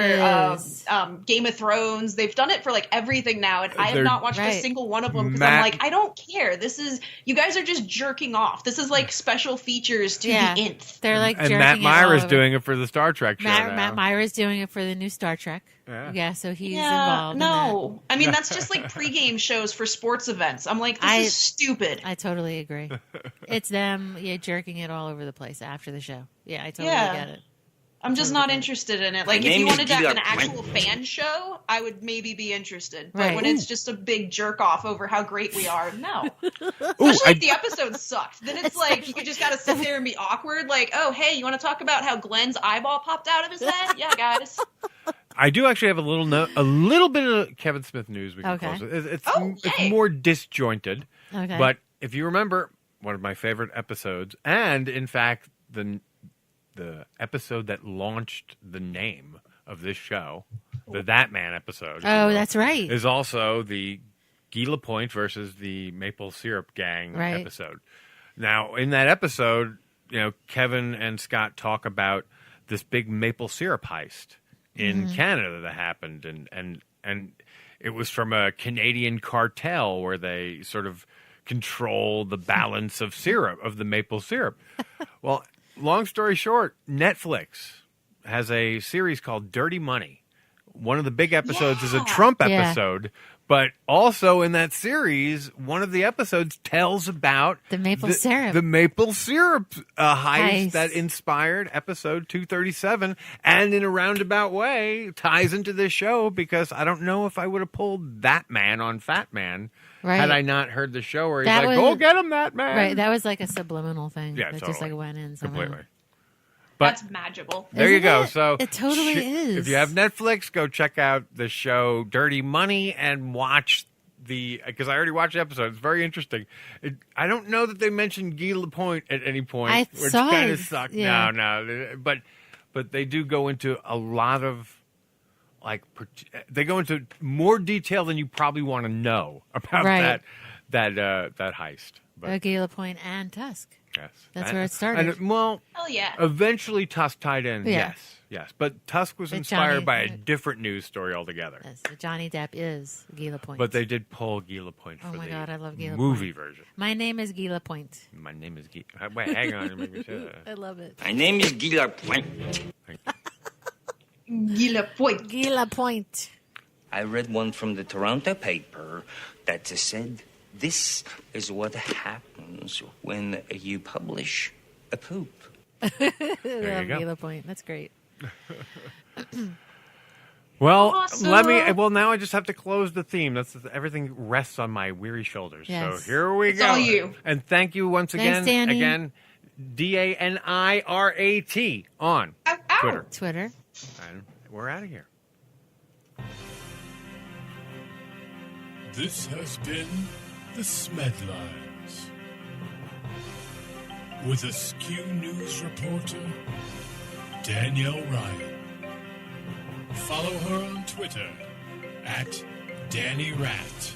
Game of Thrones. They've done it for like everything now, and I have not watched a single one of them because I'm like, I don't care. This is, you guys are just jerking off. This is like special features to the nth. They're like and jerking Matt it Myra's all over. doing it for the Star Trek show now. Matt Myra's doing it for the new Star Trek. Yeah, so he's involved. No, I mean that's just like pregame shows for sports events. I'm like, this is stupid. I totally agree. It's them, jerking it all over the place after the show. Yeah, I totally get it. I'm just not interested in it. Like, if you wanted to have an actual fan show, I would maybe be interested. But when it's just a big jerk off over how great we are, no. Especially if the episode sucked. Then it's like, you just got to sit there and be awkward. Like, oh, hey, you want to talk about how Glenn's eyeball popped out of his head? Yeah, guys. I do actually have a little bit of Kevin Smith news we can close with. It's more disjointed. Okay. But if you remember, one of my favorite episodes, and in fact, the episode that launched the name of this show, the ThatMan episode. Oh, that's right. Is also the Guy Lapointe versus the Maple Syrup Gang episode. Now, in that episode, Kevin and Scott talk about this big maple syrup heist in Canada that happened, and it was from a Canadian cartel where they sort of control the balance of syrup, of the maple syrup. Well, long story short, Netflix has a series called Dirty Money. One of the big episodes is a Trump episode, but also in that series, one of the episodes tells about the maple syrup. The maple syrup heist that inspired episode 237, and in a roundabout way ties into this show, because I don't know if I would have pulled ThatMan on Fatman had I not heard the show where he's like, go get him, ThatMan. Right, that was like a subliminal thing. Yeah, that just like went in somehow. Completely. But that's magical. There you go. So it totally is. If you have Netflix, go check out the show Dirty Money and watch because I already watched the episode. It's very interesting. I don't know that they mentioned Guy Lapointe at any point, which kind of sucked. Yeah. No, but they do go into a lot of they go into more detail than you probably want to know about that heist. But Guy Lapointe and Tusk. Yes. That's where it started. Hell yeah. Eventually Tusk tied in. Yeah. Yes. But Tusk was inspired by a different news story altogether. Yes, Johnny Depp is Guy Lapointe. But they did pull Guy Lapointe for God, I love Guy Lapointe. movie version. My name is Guy Lapointe. My name is Guy. Wait, hang on. Let me say that. I love it. My name is Guy Lapointe. Guy Lapointe. Guy Lapointe. I read one from the Toronto paper that said, this is what happens when you publish a poop. There you go. Guy Lapointe. That's great. Well, awesome. Well, now I just have to close the theme. Everything rests on my weary shoulders. Yes. So here we go. All you. And thank you once again. Thanks, Danny. Again, DANIRAT on Twitter. And we're out of here. This has been the Smedlines with Askew News reporter Danielle Ryan. Follow her on Twitter at Danny Rat.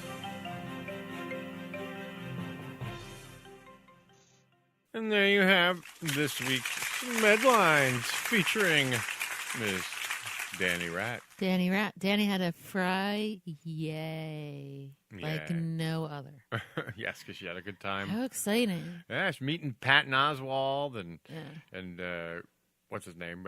And there you have this week's Smedlines featuring Ms. Danny Rat. Danny Rat. Danny had a Friday like no other. Yes, because she had a good time. How exciting! Yeah, she's meeting Patton Oswalt and what's his name,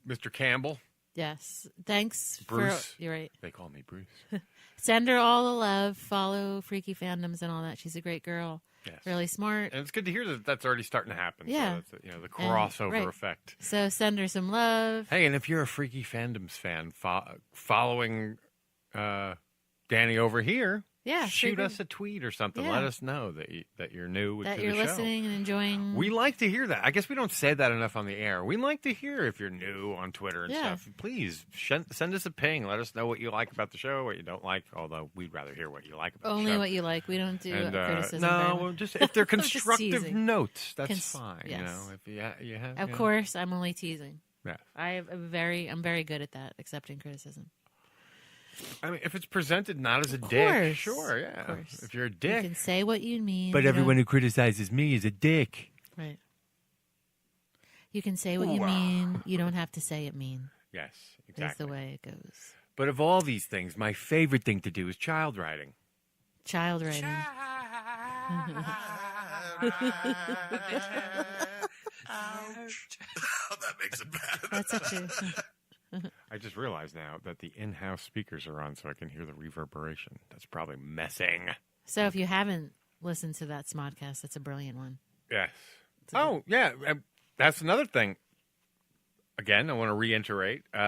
Mr. Campbell. Yes, thanks, Bruce. You're right. They call me Bruce. Send her all the love. Follow Freaky Fandoms and all that. She's a great girl. Yes. Really smart. And it's good to hear that that's already starting to happen. Yeah. So that's, the crossover effect. So send her some love. Hey, and if you're a Freaky Fandoms fan following Danny over here, shoot us a tweet or something. Yeah. Let us know that you're new that to you're the show. listening and enjoying. We like to hear that. I guess we don't say that enough on the air. We like to hear if you're new on Twitter and stuff. Please send us a ping. Let us know what you like about the show, what you don't like. Although we'd rather hear what you like about the show. Only what you like. We don't do criticism. No, well, just if they're constructive teasing. notes, that's fine. Yes. If you have, of course, I'm only teasing. Yeah. I'm very good at that, accepting criticism. I mean, if it's presented not as a Of dick, course. sure, yeah. Of course. If you're a You dick. can say what you mean. But you everyone don't- who criticizes me is a dick. Right. You can say what you mean. You don't have to say it mean. Yes, Is exactly. the way it goes. But of all these things, my favorite thing to do is child writing. Child writing. Ouch. That makes it bad. That's such a... I just realized now that the in-house speakers are on, so I can hear the reverberation. That's probably messing. So if you haven't listened to that Smodcast, that's a brilliant one. Yes. Oh, yeah. That's another thing. Again, I want to reiterate. We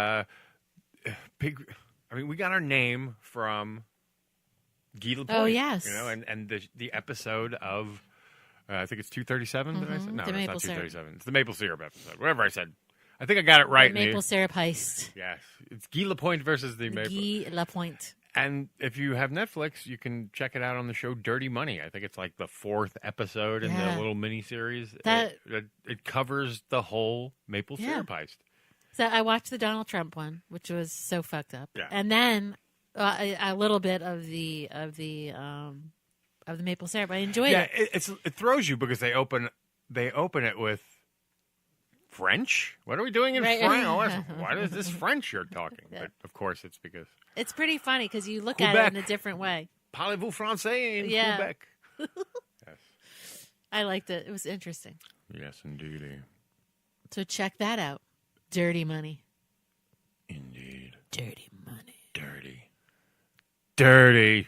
got our name from Guy Lapointe. Oh, yes. You know, and the episode of, I think it's 237, did I say? No, The it's maple not syrup. 237. It's the maple syrup episode. Whatever I said. I think I got it right. The maple syrup heist. Yes. It's Guy Lapointe versus the maple. Guy Lapointe. And if you have Netflix, you can check it out on the show Dirty Money. I think it's like the 4th episode in the little mini-series. It covers the whole maple syrup heist. So I watched the Donald Trump one, which was so fucked up. Yeah. And then a little bit of the maple syrup. I enjoyed it. It throws you because they open it with French. What are we doing in Right. French? What is this French you're talking? Yeah. But of course, it's because It's pretty funny because you look at it in a different way. Parlez-vous français in Yeah. Quebec? I liked it. It was interesting. Yes, indeed. So check that out. Dirty Money. Indeed. Dirty Money. Dirty.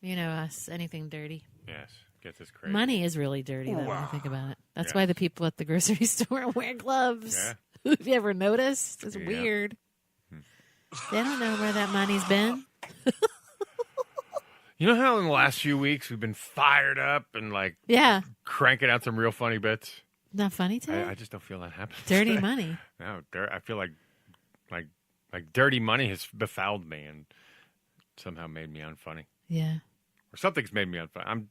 You know us. Anything dirty. Yes. Gets us crazy. Money is really dirty, though, when you think about it. That's Yes. why the people at the grocery store wear gloves. Yeah. Have you ever noticed? It's Yeah. weird. They don't know where that money's been. You know how in the last few weeks we've been fired up and cranking out some real funny bits? Not funny today? I just don't feel that happening. Dirty today. money. No, I feel like dirty money has befouled me and somehow made me unfunny. Yeah. Or something's made me unfunny. I'm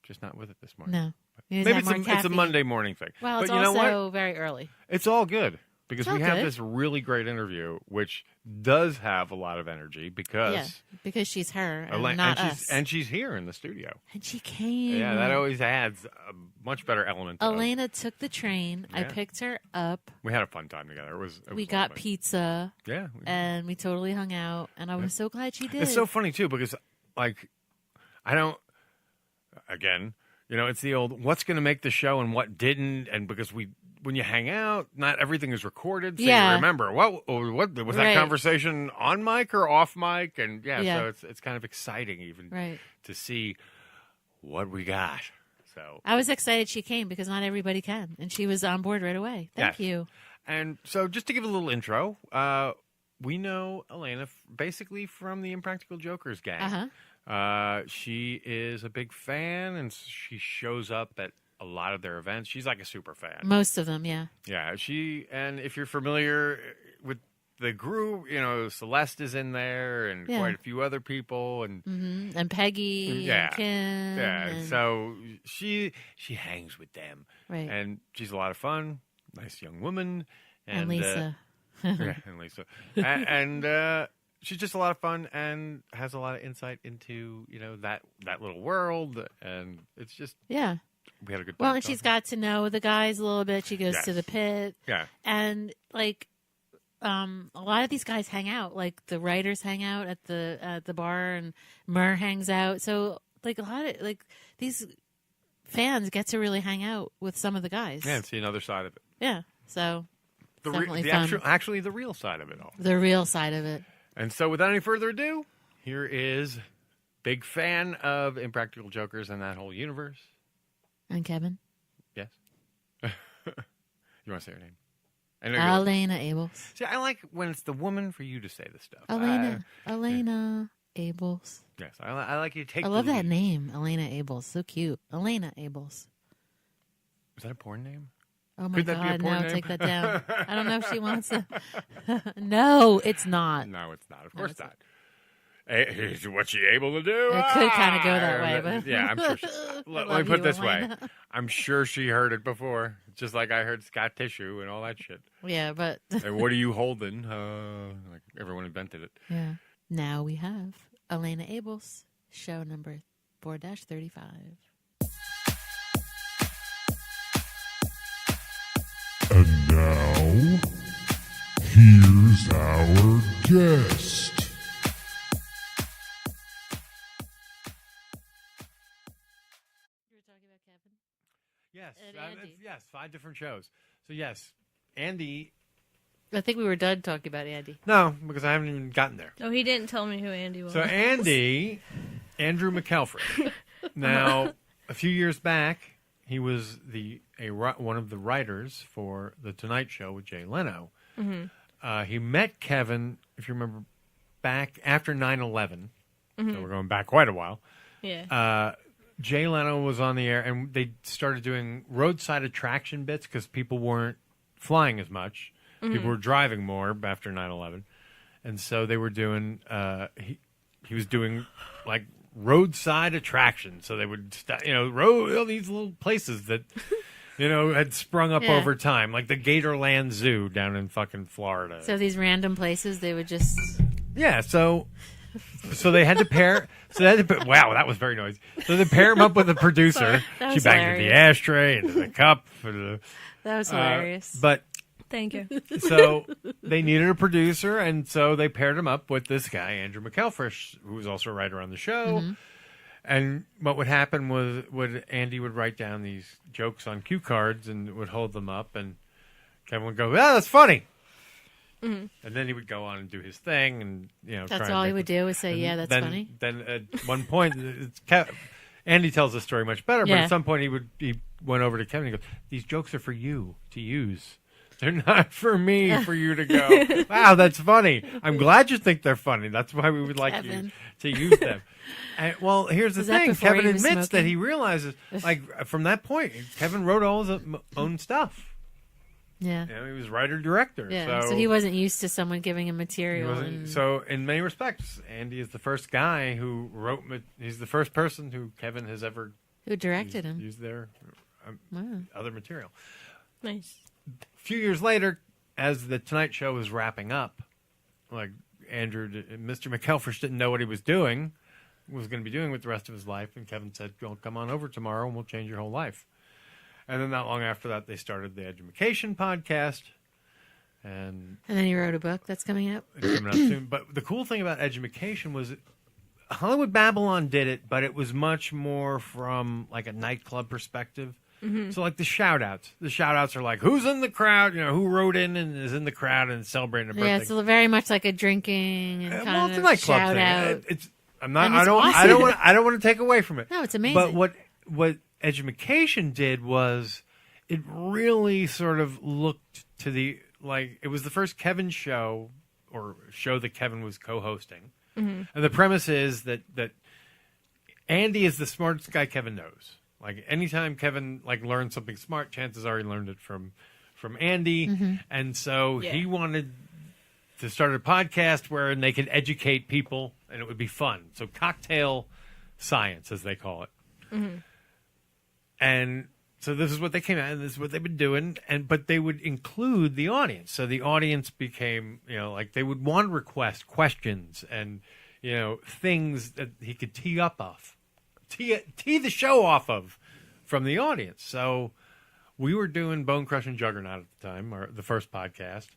just not with it this morning. No. You need to Maybe have more it's a caffeine. Monday morning thing. Well, it's but you know also what? very early. It's all good because It's all we have good. this really great interview, which does have a lot of energy because because she's her and Elaine- not and us. she's here in the studio. And she came. Yeah, that always adds a much better element. Elena took the train. I Yeah. picked her up. We had a fun time together. It was We got lovely. pizza. Yeah. And we totally hung out. And I was so glad she did. It's so funny too because, again, it's the old what's going to make the show and what didn't, and because when you hang out, not everything is recorded, so you remember what was that Right. conversation on mic or off mic, and Yeah. so it's kind of exciting even Right. to see what we got. So I was excited she came because not everybody can. And she was on board right away. Thank Yes. you. And so just to give a little intro, we know Elena basically from the Impractical Jokers gang. Uh-huh. She is a big fan, and she shows up at a lot of their events. She's like a super fan. Most of them, yeah. Yeah, and if you're familiar with the group, Celeste is in there, and Yeah. quite a few other people, and And Peggy and Kim. yeah. and- So she hangs with them, Right. and she's a lot of fun. Nice young woman, And Lisa. yeah, and Lisa, and she's just a lot of fun and has a lot of insight into that little world, and it's just Yeah. we had a good time. Well, and she's got to know the guys a little bit. She goes to Yes. the pit. Yeah. And a lot of these guys hang out. Like the writers hang out at the bar, and Murr hangs out. So a lot of these fans get to really hang out with some of the guys. Yeah, and see another side of it. Yeah. So The definitely fun. actually the real side of it all. The real side of it. And so without any further ado, here is big fan of Impractical Jokers and that whole universe. And Kevin. Yes. You want to say her name? I know you're- Alaina Ables. See, I like when it's the woman for you to say the stuff. Alaina Ables. Yes, I like you to take I love the that lead. name, Alaina Ables. So cute. Alaina Ables. Is that a porn name? Oh my Could that be a God! porn No, name? take that down. I don't know if she wants to. No, it's not. No, it's not. Of course not. Is what she able to do? It could kind of go that way, but yeah, I'm sure. Let me put it this way: I'm sure she heard it before, just like I heard Scott Tissue and all that shit. Yeah, but And what are you holding? Like everyone invented it. Yeah. Now we have Alaina Ables, show number 4-35. And now, here's our guest. Yes, yes, 5 different shows. So yes, Andy. I think we were done talking about Andy. No, because I haven't even gotten there. Oh, he didn't tell me who Andy was. So Andy, Andrew McElfresh. Now, a few years back, he was one of the writers for The Tonight Show with Jay Leno. Mm-hmm. He met Kevin, if you remember, back after 9/11. Mm-hmm. So we're going back quite a while. Yeah. Jay Leno was on the air, and they started doing roadside attraction bits because people weren't flying as much. Mm-hmm. People were driving more after 9/11. And so they were doing, he was doing like roadside attractions. So they would, all these little places that, had sprung up over time, like the Gatorland Zoo down in fucking Florida. So these random places, they would just... Yeah, so they had to pair. Wow, that was very noisy. So they pair him up with a producer. Sorry, that She was banged hilarious. the ashtray into the cup. That was hilarious. But thank you. So they needed a producer, and so they paired him up with this guy, Andrew McElfresh, who was also a writer on the show. Mm-hmm. And what would happen was, Andy would write down these jokes on cue cards and would hold them up, and Kevin would go, "Yeah, that's funny." Mm-hmm. And then he would go on and do his thing, and that's try all and he would do is say, and "Yeah, that's then, funny." Then at one point, Andy tells the story much better, but Yeah. at some point he went over to Kevin and he goes, "These jokes are for you to use. They're not for me for you to go, wow, that's funny. I'm glad you think they're funny. That's why we would like Kevin. you to use them." And, well, here's the Was that thing. before Kevin he was admits that smoking? he realizes, like, from that point, Kevin wrote all his own stuff. Yeah. He was writer-director. Yeah, so he wasn't used to someone giving him He material. wasn't- And... So, in many respects, Andy is the first guy who wrote. He's the first person who Kevin has ever Who directed him. used their Wow. other material. Nice. A few years later, as the Tonight Show was wrapping up, like Mr. McElfresh didn't know what he was doing, was going to be doing with the rest of his life, and Kevin said, "Well, come on over tomorrow, and we'll change your whole life." And then not long after that, they started the Education podcast. And then he wrote a book that's coming out. It's coming out soon. But the cool thing about Education was Hollywood Babylon did it, but it was much more from like a nightclub perspective. Mm-hmm. So like the shout outs. The shout outs are like, who's in the crowd? Who wrote in and is in the crowd and celebrating a birthday. Yeah, it's very much like a drinking and Well, kind it's a of nightclub shout thing. out. It's I And it's don't awesome. I don't want to take away from it. No, it's amazing. But what Education did was it really sort of looked to it was the first Kevin show or show that Kevin was co-hosting. Mm-hmm. And the premise is that Andy is the smartest guy Kevin knows. Like anytime Kevin learned something smart, chances are he learned it from Andy. Mm-hmm. And so Yeah. he wanted to start a podcast where they could educate people and it would be fun. So cocktail science, as they call it. Mm-hmm. And so this is what they came out, and this is what they've been doing. But they would include the audience. So the audience became, they would want to request questions and, things that he could tee the show off of from the audience. So we were doing Bone Crushing Juggernaut at the time, the first podcast,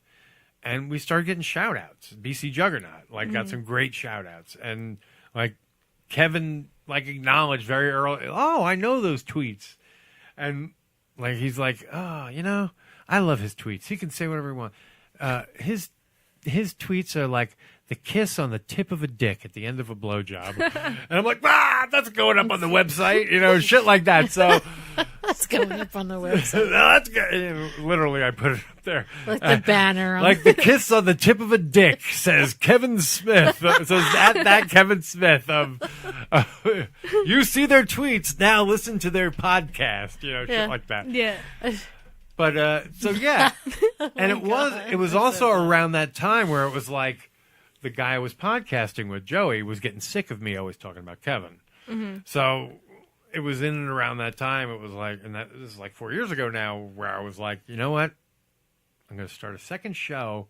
and we started getting shout outs. BC Juggernaut, got some great shout outs. And Kevin, acknowledged very early, "Oh, I know those tweets." And he's like, "Oh, I love his tweets. He can say whatever he wants." His tweets are like the kiss on the tip of a dick at the end of a blowjob. And I'm like, that's going up on the website, shit like that. So That's going up on the website. that's good. Literally, I put it up there. Like the banner. On Like the kiss on the tip of a dick says Kevin Smith. Says that Kevin Smith. You see their tweets, now listen to their podcast. Shit like that. Yeah. But so yeah, and it was also around that time where it was like the guy I was podcasting with, Joey, was getting sick of me always talking about Kevin. Mm-hmm. So it was in and around that time. It was like, and this is like 4 years ago now, where I was like, you know what? I'm going to start a second show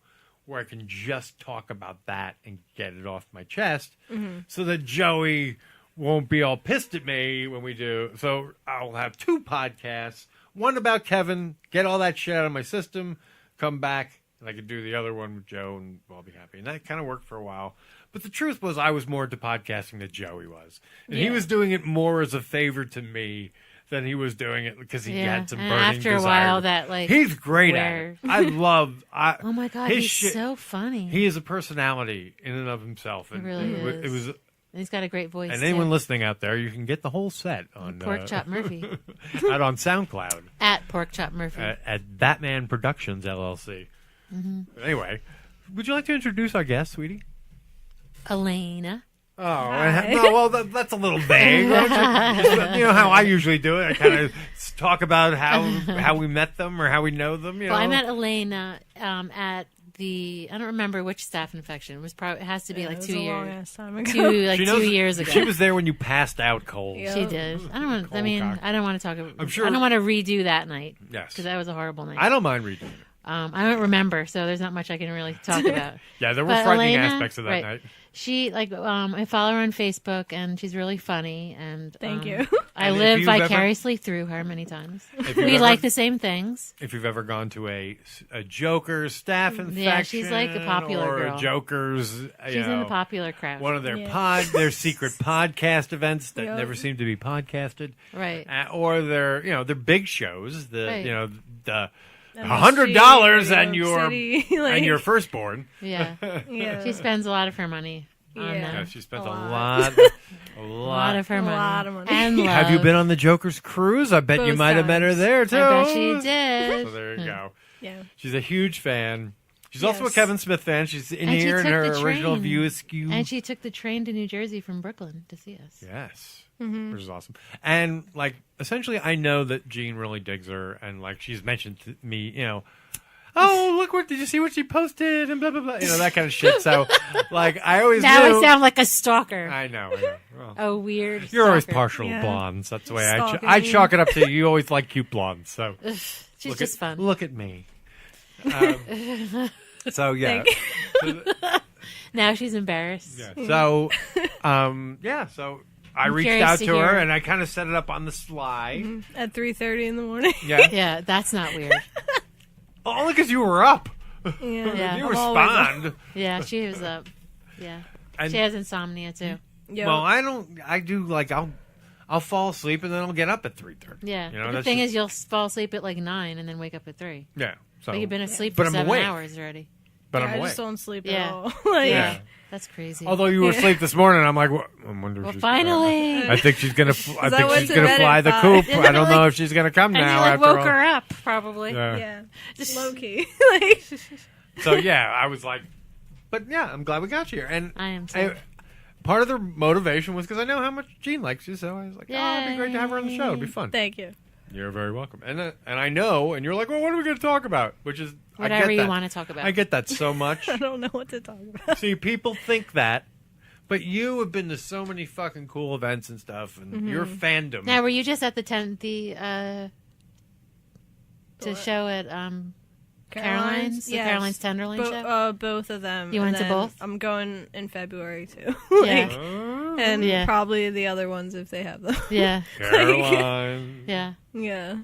where I can just talk about that and get it off my chest, Mhm. so that Joey won't be all pissed at me when we do. So I'll have 2 podcasts, one about Kevin, get all that shit out of my system, come back, and I could do the other one with Joe, and I'll be happy. And that kind of worked for a while. But the truth was, I was more into podcasting than Joey was. And he Yeah. was doing it more as a favor to me than he was doing it because he Yeah, had some and burning after a desire. while that, like, he's great at where- it. I love. Oh my God, his he's shit. so funny. He is a personality in and of himself. He And really it is. was. And he's got a great voice. And too. anyone listening out there, you can get the whole set on Pork Chop Murphy. out on SoundCloud At Pork Chop Murphy. at ThatMan Productions LLC. Mhm. Anyway, would you like to introduce our guest, sweetie? Alaina. Oh, no, well, that's a little vague. You know how I usually do it. I kind of talk about how we met them or how we know them. You Well, know? I met Alaina at the, I don't remember which staph infection. It was probably, it has to be like it was 2 a years. long-ass time ago. She knows- 2 years ago. She was there when you passed out cold. She did. I don't want. I Cold mean, cock. I don't want to talk about. I'm sure- I don't want to redo that night. Yes. Because that was a horrible night. I don't mind reading it. I don't remember, so there's not much I can really talk about. Yeah, there were But frightening Alaina, aspects of that right, night. She I follow her on Facebook, and she's really funny. And Thank you. I And if live you've ever- vicariously through her many times. If We you've ever- like the same things. If you've ever gone to a Joker's staph infection, Yeah, she's like a popular or girl. a Joker's, She's in the popular crowd. one of their Yeah. their secret podcast events that Yep. never seem to be podcasted, Right. Or their their big shows, the Right. the MSG, $100 and New York your City, and like- your firstborn. Yeah. Yeah. She spends a lot of her money on Yeah. them. Yeah, she spent A a lot. lot of her money. A lot of money. And love. Have you been on the Joker's cruise? I bet you Both might have met her times. there too. I bet she did. So there you go. Yeah. She's a huge fan. She's also a Yes. Kevin Smith fan. She's in And she here in took her the original train. View Askew. And she took the train to New Jersey from Brooklyn to see us. Yes. Mhm. Which is awesome. And, like, essentially, I know that Jean really digs her. And, like, she's mentioned to me, oh, look, did you see what she posted? And blah, blah, blah. That kind of shit. So, like, I always Now knew. I sound like a stalker. I know. Well, A weird you're always stalker. partial to Yeah. blondes. That's the way Stalking. I chalk it up to. You always like cute blondes. So She's look just at, fun. Look at me. So, yeah. Now she's embarrassed. Yeah. So, so I I'm reached curious out to to her hear. and I kind of set it up on the sly. At 3:30 in the morning. Yeah. Yeah, that's not weird. Only because you were up. Yeah. Yeah. You I'm always up. respond. Yeah, she was up. Yeah. And- She has insomnia too. Yo. Well, I do like I'll fall asleep and then I'll get up at 3:30. Yeah. You know, But the that's thing just- is, you'll fall asleep at like 9 and then wake up at 3. Yeah. So But you've been asleep but for I'm 7 awake. hours already. But Yeah, I'm I awake. just don't sleep Yeah. at all. Like, Yeah. That's crazy. Although you were Yeah. asleep this morning, I'm like, I wonder if Well, she's finally. I think she's gonna. I I think went she's to gonna bed fly at the 5. coop. And I then, don't know like- if she's gonna come and now. you like after woke all. her up, probably. Yeah. Yeah. Just Low key. Like, So yeah, I was like, but yeah, I'm glad we got you here. And I am too. part of the motivation was because I know how much Jean likes you, so I was like, oh, it'd be great to have her on the show. It'd be fun. thank you. You're very welcome. And I know, and you're like, well, what are we going to talk about? Which is I Whatever get you that. want to talk about. I get that so much. I don't know what to talk about. See, people think that, but you have been to so many fucking cool events and stuff, and your fandom. Now, were you just at the show at Caroline's? The Yes. Caroline's Tenderloin show? Both of them. You and went to then both? I'm going in February too. Yeah. Like, Oh. and Yeah. probably the other ones if they have them. Yeah. Caroline. Yeah. Yeah.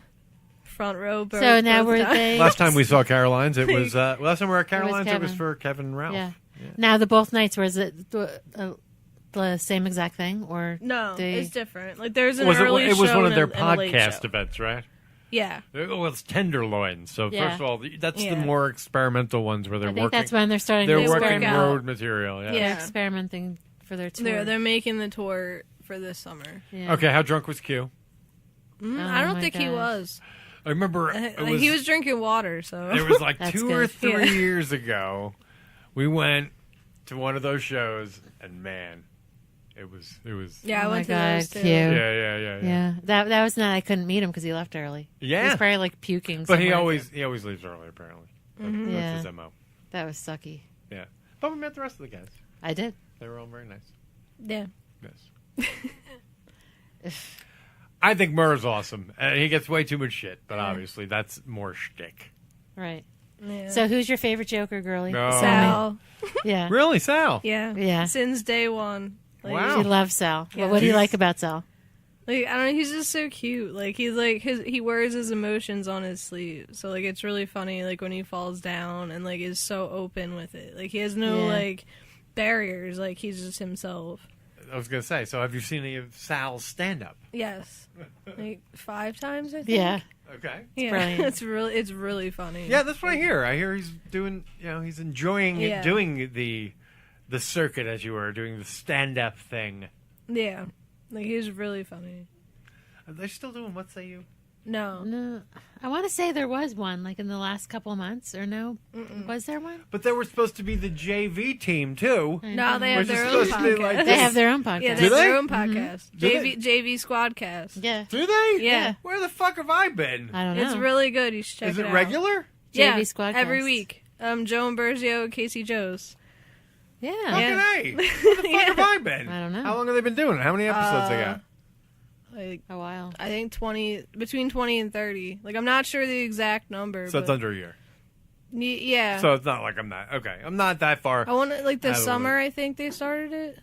Front row. Both, So now both were times. they... Last time we saw Caroline's, it was last time we were at Caroline's, it was Kevin. for Kevin Ralph. Yeah. Now, the both nights, was it the same exact thing? Or No, they... it's different. Like there's an Was early it was show one of their and a late podcast show. events, right? Yeah. Well, it's Tenderloin. So Yeah. first of all, that's the Yeah. more experimental ones where they're I think working. that's when they're starting They're to working experiment. road material. Yeah. They're Yeah. experimenting for their tour. They're making the tour for this summer. Yeah. Okay, how drunk was Q? I Oh don't my think he gosh. was. I remember it was, He was drinking water, so it was like That's 2 or good. 3 Yeah. years ago. We went to one of those shows, and man, it was. yeah. I Oh went my to God, those too. cute. Yeah. Yeah, that was not. I couldn't meet him because he left early. Yeah. he was probably like puking. But he somewhere. always leaves early. Apparently, That's Yeah. his mo. That was sucky. Yeah, but we met the rest of the guys. I did. They were all very nice. Yeah. Yes. I think Murr's awesome. He gets way too much shit, but obviously that's more shtick. Right. Yeah. So who's your favorite Joker, girlie? No. Sal. Yeah. Really, Sal? Yeah. Yeah. Since day one. Like, Wow. She loves Sal. Yeah. Well, what do you like about Sal? Like, I don't know, he's just so cute. Like, he's like, he wears his emotions on his sleeve. So, like, it's really funny, like, when he falls down and, like, is so open with it. Like, he has no, like, barriers. Like, he's just himself. I was going to say, so have you seen any of Sal's stand-up? Yes. Like, 5 times, I think. Yeah. Okay. Yeah. Brilliant. It's really funny. Yeah, that's what I hear. I hear he's doing, he's enjoying Yeah. doing the circuit, as you were, doing the stand-up thing. Yeah. Like, he's really funny. Are they still doing What Say You? No. I want to say there was one, like, in the last couple of months, or no? Was there one? But they were supposed to be the JV team, too. No, they have Which is their own supposed to be like podcast. They have their own podcast. Yeah, they Do have their they? own podcast. Do they? JV Squadcast. Yeah. Do they? Yeah. Where the fuck have I been? I don't know. It's really good. You should check Is it it out. regular? Yeah, JV Squadcast. every week. Joe and Berzio, Casey Joes. Yeah. Fucking A. Where the fuck have I been? I don't know. How long have they been doing it? How many episodes they got? Like a while. I think between 20 and 30. Like, I'm not sure the exact number. So it's but under a year. Yeah. So it's not like I'm not that far. I want to, like, the out of summer, I think they started it.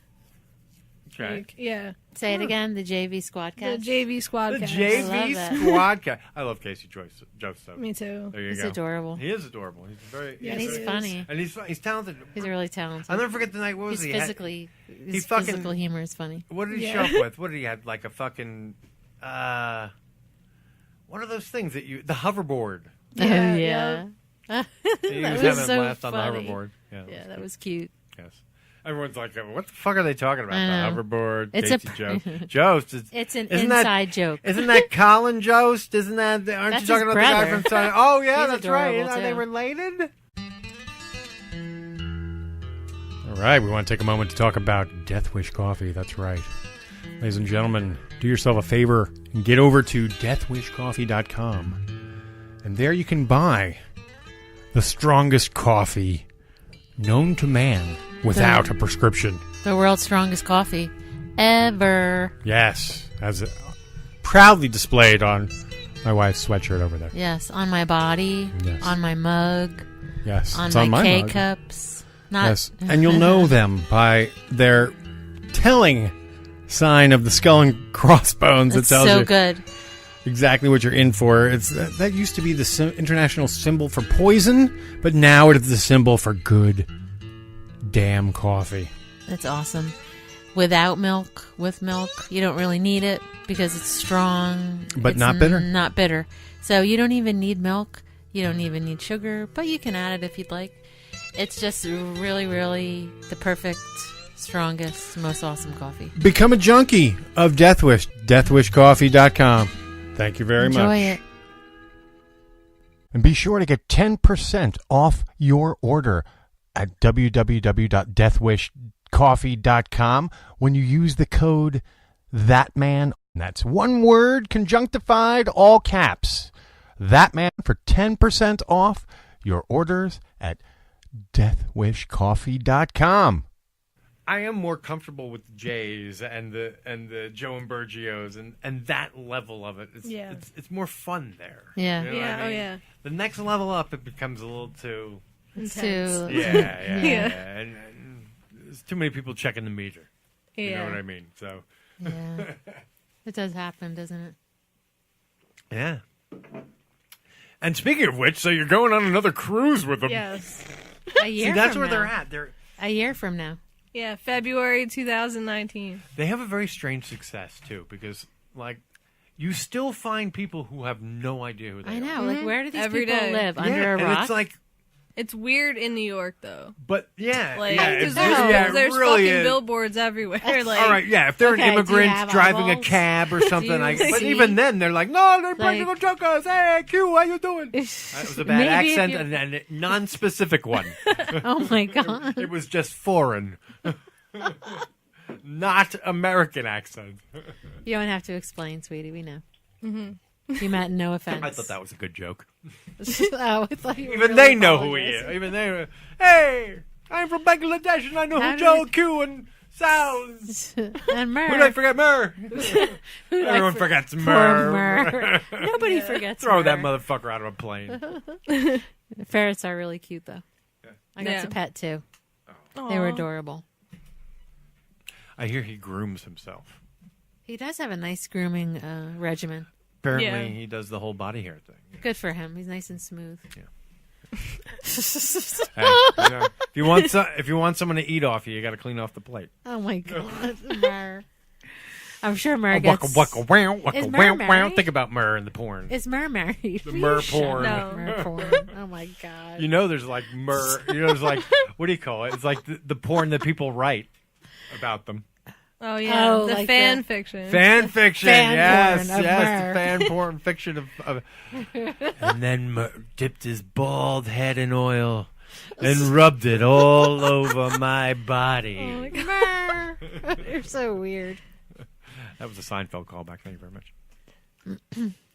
Okay. Like, yeah. Say it again, the JV Squadcast. The JV Squadcast. The JV Squadcast. I love Casey Joseph. Me too. There you He's go. adorable. He is adorable. He's very. And he's funny. And he's talented. He's really talented. I'll never forget the night. What was He's he? physically, He his fucking- physical humor is funny. What did he show up with? What did he have? Like a fucking. One of those things that the hoverboard. Yeah. He That was was having a so blast funny. on the hoverboard. Yeah, that was cute. Yes. Everyone's like, what the fuck are they talking about? I The know. hoverboard, It's Casey Jost. It's an isn't inside joke. Isn't that Colin Jost? Isn't that? Aren't That's you talking his about the guy brother. from Sunny? Oh, yeah, He's that's right. adorable, Are they too. related? All right, we want to take a moment to talk about Death Wish Coffee. That's right. Ladies and gentlemen, do yourself a favor and get over to deathwishcoffee.com. And there you can buy the strongest coffee known to man without a prescription. The world's strongest coffee ever. Yes, as proudly displayed on my wife's sweatshirt over there. Yes, on my body, Yes. on my mug, Yes, on it's my on my mug. K-cups. Not, Yes, and you'll know them by their telling sign of the skull and crossbones. It's that tells so you good. exactly what you're in for. It's that used to be the international symbol for poison, but now it is the symbol for good damn coffee. It's awesome. Without milk, with milk, you don't really need it because it's strong. But It's not bitter? Not bitter. So you don't even need milk. You don't even need sugar, but you can add it if you'd like. It's just really, really the perfect, strongest, most awesome coffee. Become a junkie of Death Wish. DeathWishCoffee.com. Thank you very much. Enjoy it. And be sure to get 10% off your order at www.deathwishcoffee.com when you use the code ThatMan. That's one word, conjunctified, all caps. ThatMan for 10% off your orders at deathwishcoffee.com. I am more comfortable with the Jays and the Joe and Bergios and that level of it. It's more fun there. Yeah. You know what I mean? yeah. The next level up, it becomes a little too Intense. Yeah. And there's too many people checking the meter. You know Yeah. what I mean? So Yeah. It does happen, doesn't it? yeah. And speaking of which, so you're going on another cruise with them. Yes. A year See, that's from where now. they're at. A year from now. Yeah, February 2019. They have a very strange success too, because like you still find people who have no idea who they I are. know. Like, where do these Every people day. live? Yeah, Under a and rock? it's like, It's weird in New York, though. but yeah, Like, yeah, because it there's really fucking is. billboards everywhere. Like, All right, yeah. If they're Okay, an do you immigrant have driving a eyeballs? cab or something, Do you but see? even then, they're like, "No, they're Like- practical truckers. Hey, Q, how you doing?" That was a bad Maybe if accent you- and a non-specific one. Oh, my God. It was just foreign, not American accent. You don't have to explain, sweetie. We know. Mm-hmm. You meant no offense. I thought that was a good joke. Oh, I thought you were Even really they know who he apologizing. is. Even they were, hey, I'm from Bangladesh and I know How who did Joe it- Q and Sal is. And Murr. Who did I forget? Murr. Who did I Everyone forgets Poor Murr. Murr. Nobody forgets Throw Murr. that motherfucker out of a plane. Ferrets are really cute, though. Yeah. I got Yeah. to pet, too. Oh. They were Aw. adorable. I hear he grooms himself. He does have a nice grooming regimen. Apparently, Yeah. he does the whole body hair thing. Good for him. He's nice and smooth. Yeah. Hey, if you want someone to eat off you got to clean off the plate. Oh, my God. Murr. I'm sure Murr gets... Is Murr married? Think about Murr in the porn. Is Murr married? The Murr porn. No. Murr porn. Oh, my God. You know there's like Murr. You know there's like, what do you call it? It's like the porn that people write about them. Oh yeah, Oh, the like fan the- fiction. Fan fiction, Fan yes, porn of yes, Murr. the fan porn fiction of and then Murr dipped his bald head in oil and rubbed it all over my body. Oh, Murr. You're so weird. That was a Seinfeld callback. Thank you very much.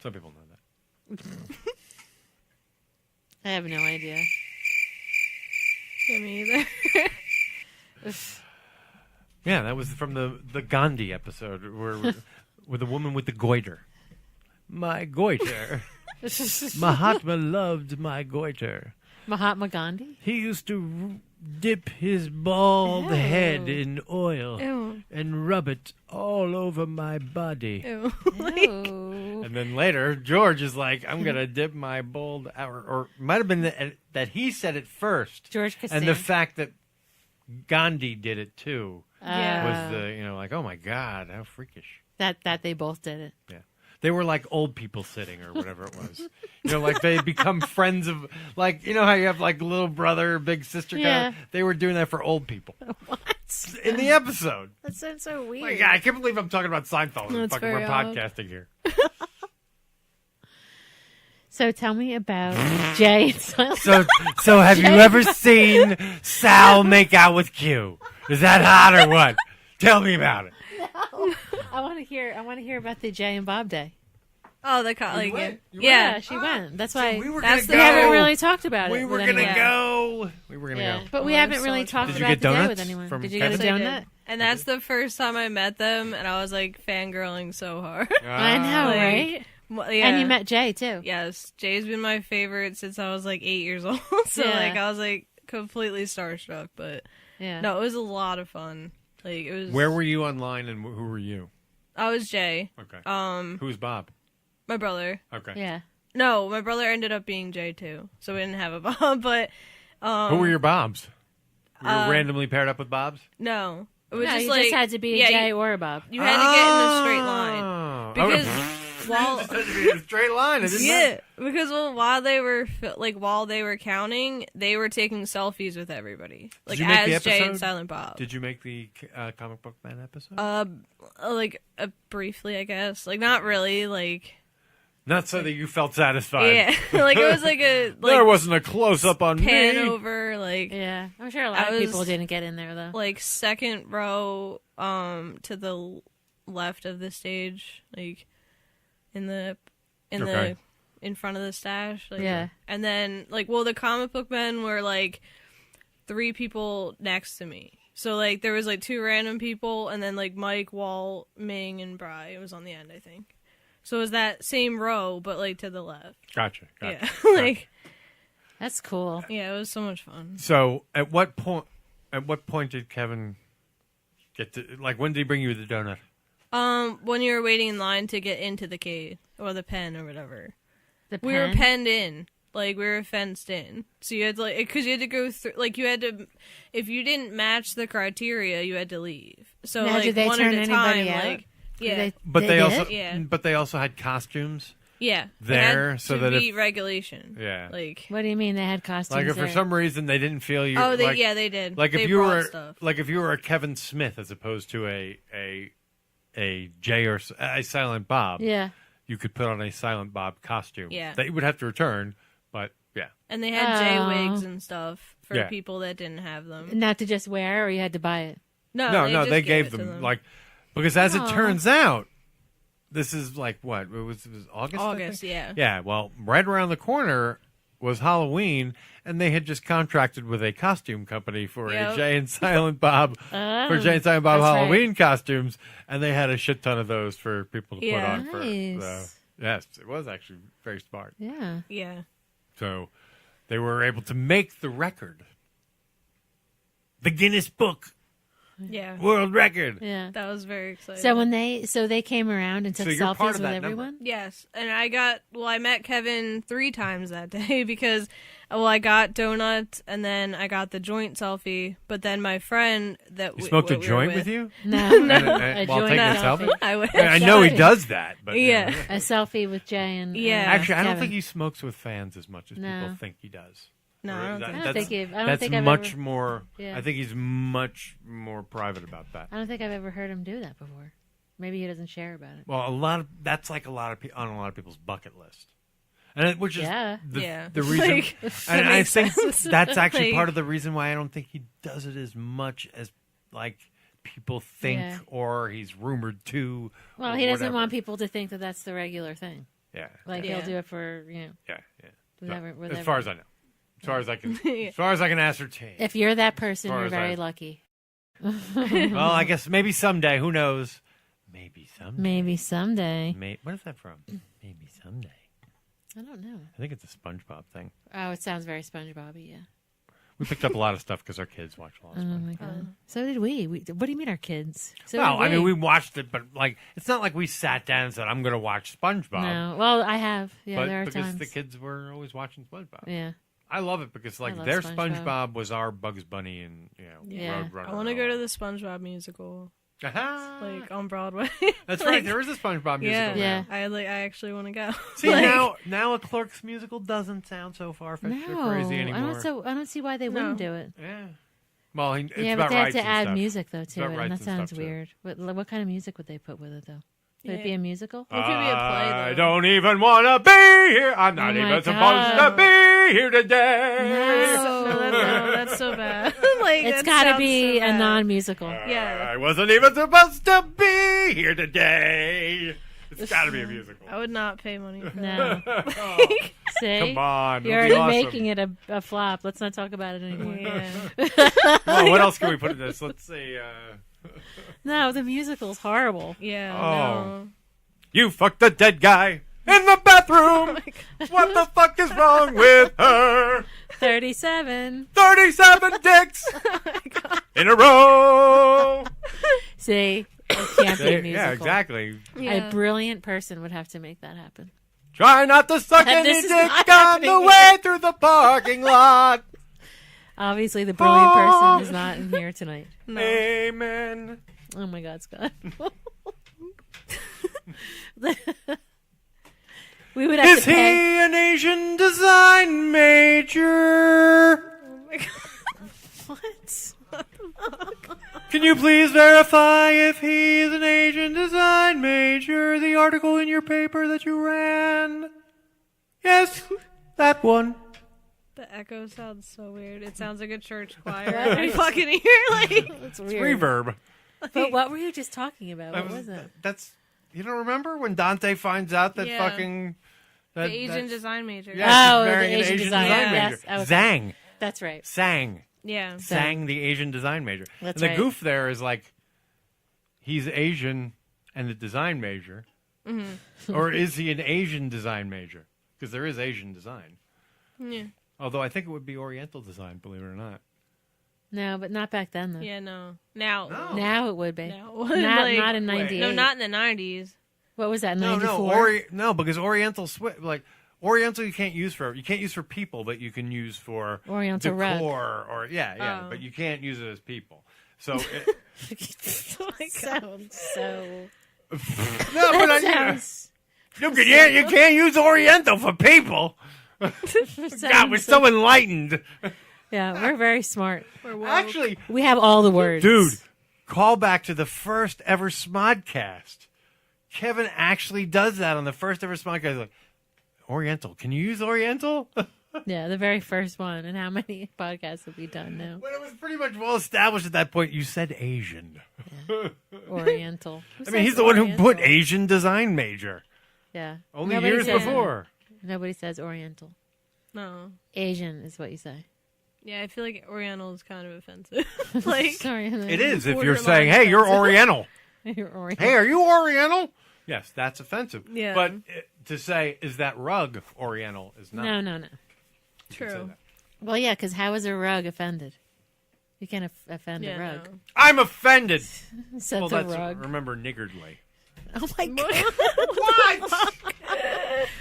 Some people know that. I have no idea. Yeah, me either. Yeah, that was from the Gandhi episode where with the woman with the goiter. My goiter. Mahatma loved my goiter. Mahatma Gandhi? He used to dip his bald Ew. head in oil Ew. and rub it all over my body. Ew. Ew. And then later, George is like, I'm going to dip my bald... Or it might have been that he said it first. George Costanza. And the fact that Gandhi did it too Yeah. was like, oh my God, how freakish. That they both did it. Yeah. They were like old people sitting or whatever it was. Like they become friends of, like, you know how you have like little brother, big sister? Yeah. They were doing that for old people. What? In the episode. That sounds so weird. My God, I can't believe I'm talking about Seinfeld. That's Fucking very we're odd. podcasting here. So tell me about Jay and Silent. So have you ever seen Sal make out with Q? Is that hot or what? Tell me about it. No. I want to hear about the Jay and Bob Day. Oh, the You went? You yeah. Yeah, she went. That's why we were that's gonna we haven't go. really talked about We it. were with gonna anyone. go. We were gonna Yeah, go. but we Oh, haven't so really much talked fun. Did you about get the day donuts with anyone. from Did you get a Kevin? donut? And that's the first time I met them, and I was like fangirling so hard. I know, Like, right? Yeah. And you met Jay too. Yes, Jay's been my favorite since I was like 8 years old. So Yeah. like I was like completely starstruck, but Yeah. no, it was a lot of fun. Like it was. Where were you online and who were you? I was Jay. Okay. Who's Bob? My brother. Okay. Yeah. No, my brother ended up being Jay too, so we didn't have a Bob. But Who were your Bobs? Were you Uh, randomly paired up with Bobs? no, it was No, just you like just had to be a yeah, Jay you, or a Bob. you had to get in a straight line Oh. because while a straight line. It didn't matter. because while they were while they were counting, they were taking selfies with everybody, like Did you make the as Jay and episode? Silent Bob. Did you make the comic book man episode? Like briefly, I guess. Like not really. Like Not so that you felt satisfied. yeah, like it was like a like there wasn't a close up on pan me. over. Like Yeah, I'm sure a lot I of people was, didn't get in there though. like second row, to the left of the stage, like in Okay. in front of the stash. Like, Yeah. and then like the comic book men were like 3 people next to me. So like there was like 2 random people, and then like Mike, Walt, Ming, and Bry. It was on the end, I think. So it was that same row, but like to the left. Gotcha. Yeah, like That's cool. yeah, it was so much fun. So at what point did Kevin get to, like, when did he bring you the donut? When you were waiting in line to get into the cave or the pen or whatever, The we were pen? penned in, like we were fenced in. So you had to because you had to go through, like you had to, if you didn't match the criteria, you had to leave. So Now, like did they one turn at a time, anybody out? like yeah, They- But They they, did? also Yeah. but they also had costumes. yeah, There, it had so to that if- beat regulation. Yeah. like What do you mean they had costumes? Like if for there? some reason they didn't feel you. oh, they like, yeah they did. Like they if you brought were stuff. like if you were a Kevin Smith as opposed to a Jay or a Silent Bob. Yeah. You could put on a Silent Bob costume. Yeah. That you would have to return, but yeah. And they had J Oh. wigs and stuff for Yeah. people that didn't have them. Not to just wear, or you had to buy it. No, just they gave gave it to them like because as it Aw. turns out, this is like what it was August. I August, think? yeah. Yeah. Well, right around the corner was Halloween, and they had just contracted with a costume company for Yep. a Jay and Silent Bob for Jay and Silent Bob that's right. Halloween costumes, and they had a shit ton of those for people to put Yeah. on. For Nice. yes, it was actually very smart. Yeah. Yeah. So they were able to make the record. The Guinness Book. Yeah. World record. Yeah. That was very exciting. So when they came around and took So you're part selfies of with that everyone? number. Yes. And I met Kevin 3 times that day because, I got donuts and then I got the joint selfie, but then my friend that You smoked a joint with you? No. While taking a selfie? I wish. I know he does that, but yeah. A selfie with Jay and Actually, I don't Kevin. think he smokes with fans as much as people think he does. No, I don't think so. That's much ever, more. Yeah. I think he's much more private about that. I don't think I've ever heard him do that before. Maybe he doesn't share about it. Well, that's like on a lot of people's bucket list, and which is the reason. Like, and I think sense. that's actually Like- part of the reason why I don't think he does it as much as like people think, or he's rumored to. Well, he doesn't want people to think that that's the regular thing. Yeah, like he'll do it for whatever. whatever. As far as I know. As far as I can ascertain. If you're that person, you're very lucky. Well, I guess maybe someday. Who knows? Maybe someday. Maybe someday. What is that from? Maybe someday. I don't know. I think it's a SpongeBob thing. Oh, it sounds very SpongeBob-y, yeah. We picked up a lot of stuff because our kids watch a lot of SpongeBob. Oh, my God. So did we. What do you mean our kids? So well, did I mean, we watched it, but it's not like we sat down and said, I'm going to watch SpongeBob. No. Well, I have. Yeah, there are because times. the kids were always watching SpongeBob. Yeah. I love it because I love their SpongeBob. SpongeBob was our Bugs Bunny and Roadrunner. I want to go to the SpongeBob musical. Like on Broadway. That's right. There is a SpongeBob musical. Yeah. I actually want to go. See, now a Clerks musical doesn't sound so far-fetched or crazy anymore. I don't see why they wouldn't do it. Yeah. Well, it's but about they have rights to and add stuff. music though It's to about it, and rights that and sounds stuff, too. weird. What kind of music would they put with it though? Would it be a musical? It could be a play, though. I don't even want to be here. I'm not Oh, even my supposed God. to be here today. No, that's so bad. It's got to be a non-musical. Yeah. I wasn't even supposed to be here today. It's got to be a musical. I would not pay money for No. that. See? Come on. You're it'll already be awesome. making it a flop. Let's not talk about it anymore. Well, what else can we put in this? Let's see. No, the musical's horrible. Yeah. Oh. You fucked a dead guy in the bathroom. What the fuck is wrong with her? 37. 37 dicks in a row. See? It can't be a musical. Yeah, exactly. A brilliant person would have to make that happen. Try not to suck And any this is dick not on the happening way through the parking lot. Obviously, the brilliant person is not in here tonight. No. Amen. Oh my God, Scott. We would have Is to he pay. an Asian design major? Oh my God. What? Can you please verify if he's an Asian design major? The article in your paper that you ran. Yes, that one. The echo sounds so weird. It sounds like a church choir. I fucking hear like It's It's weird. reverb. But what were you just talking about? What was it? That's you don't remember when Dante finds out that Yeah. fucking the Asian design major. Yeah, she's Oh, the marrying an Asian Asian design, design yes. major. Okay. Zhang. That's right. Sang. Yeah. Sang the Asian design major. That's and the right. goof there is like he's Asian and the design major. Mm-hmm. Or is he an Asian design major? Because there is Asian design. Yeah. Although I think it would be Oriental design, believe it or not. No, but not back then, though. Yeah, no. Now. Now it would be. Now. Not in 98. No, not in the 90s. What was that, No, 94? no, because Oriental Oriental you can't use for people, but you can use for Oriental decor rug. or yeah, Oh. but you can't use it as people. So Oh my God. Sounds so... no, but you can't use Oriental for people. God, we're so enlightened. Yeah, we're very smart. Actually, we have all the words. Dude, call back to the first ever Smodcast. Kevin actually does that on the first ever Smodcast. He's like, Oriental, can you use Oriental? Yeah, the very first one. And how many podcasts have we done now? When it was pretty much well established at that point, you said Asian. Yeah. Oriental. I mean, he's the one who put Asian design major. Yeah. Only Nobody years says- before. Nobody says Oriental. No. Asian is what you say. Yeah, I feel like Oriental is kind of offensive. Like Sorry. It is if you're borderline saying, hey, you're offensive. Oriental. You're Oriental. Hey, are you Oriental? Yes, that's offensive. Yeah. But to say, is that rug Oriental is not. No. You could say True. that. Well, yeah, because how is a rug offended? You can't offend a rug. No. I'm offended. Said well, the that's rug. remember niggardly. Oh my god! What?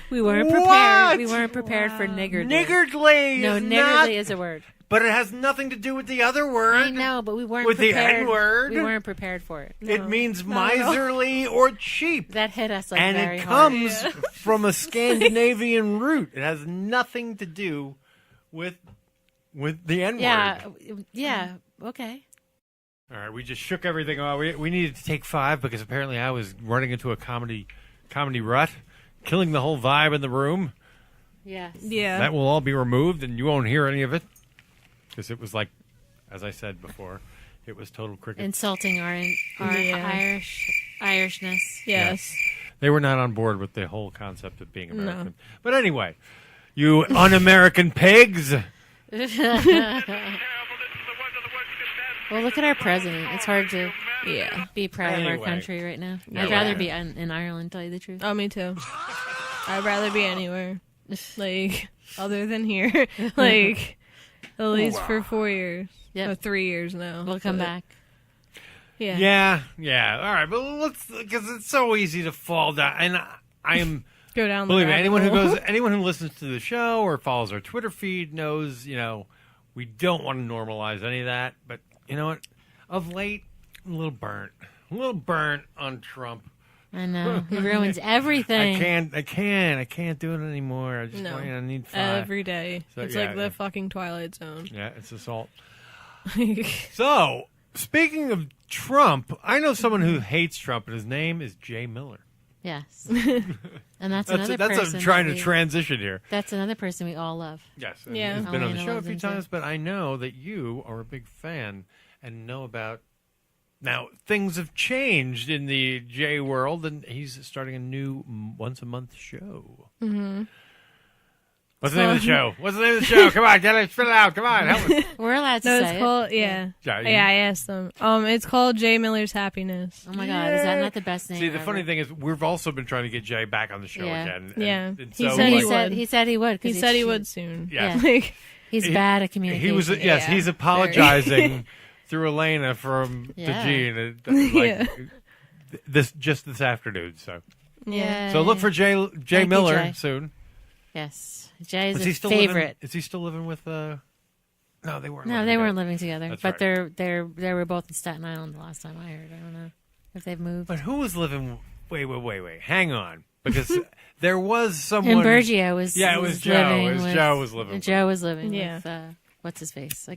We weren't What? prepared. We weren't prepared for niggardly. Niggardly. No, is niggardly not, is a word. but it has nothing to do with the other word. I know, but we weren't with prepared. the N word. We weren't prepared for it. It means miserly or cheap. That hit us like and very it hard. comes from a Scandinavian root. It has nothing to do with the N word. Yeah. Okay. All right, we just shook everything off. We needed to take 5 because apparently I was running into a comedy rut, killing the whole vibe in the room. Yes. Yeah. That will all be removed, and you won't hear any of it because it was like, as I said before, it was total cricket. Insulting our Irishness. Yes. They were not on board with the whole concept of being American. No. But anyway, you un-American pigs. Well, look at our president. It's hard to be proud of Anyway. our country right now. Yeah, I'd rather well. be in Ireland, tell you the truth. Oh, me too. I'd rather be anywhere, like other than here, like at least for 4 years. Yep. Or 3 years now. We'll come back. Yeah. Yeah. All right, but let's, because it's so easy to fall down, and I am. Go down the Believe me, rabbit anyone who listens to the show or follows our Twitter feed knows, we don't want to normalize any of that. But you know what? Of late, I'm a little burnt on Trump. I know. He ruins everything. I can't do it anymore. I just I need 5 every day. So, It's yeah, like the fucking Twilight Zone. Yeah, it's assault. So, speaking of Trump, I know someone who hates Trump, and his name is Jay Miller. Yes. And that's another person. I'm trying that to transition here. That's another person we all love. Yes. Yeah. He's been on the Alaina show a loves few him too. times, but I know that you are a big fan and know about. Now, things have changed in the Jay world, and he's starting a new once-a-month show. Mm-hmm. What's the name of the show? What's the name of the show? Come on, spit it out. Come on, help us. We're allowed to No, say it's called Yeah, I asked them. It's called Jay Miller's Happiness. Oh my God, is that not the best name? See, the ever? funny thing is, we've also been trying to get Jay back on the show Yeah. again. Yeah. And He so, said he like, would. He said he would. 'cause He said he should- would soon. Yeah. Like, He's bad at communication. He was, yes, Yeah. he's apologizing through Alaina from Yeah. to Gene. Yeah. This afternoon. So Yeah. So look for Jay Thank you, Miller Jay. soon. Yes, Jay is he a still favorite. Living, is he still living with? No, they weren't. No, they weren't living together. That's but right. they were both in Staten Island the last time I heard. I don't know if they've moved. But who was living? Wait. Hang on, because there was someone. And Bergio was. Yeah, it was Joe. living It was with- Joe was living. Joe was living Yeah. with. What's his face?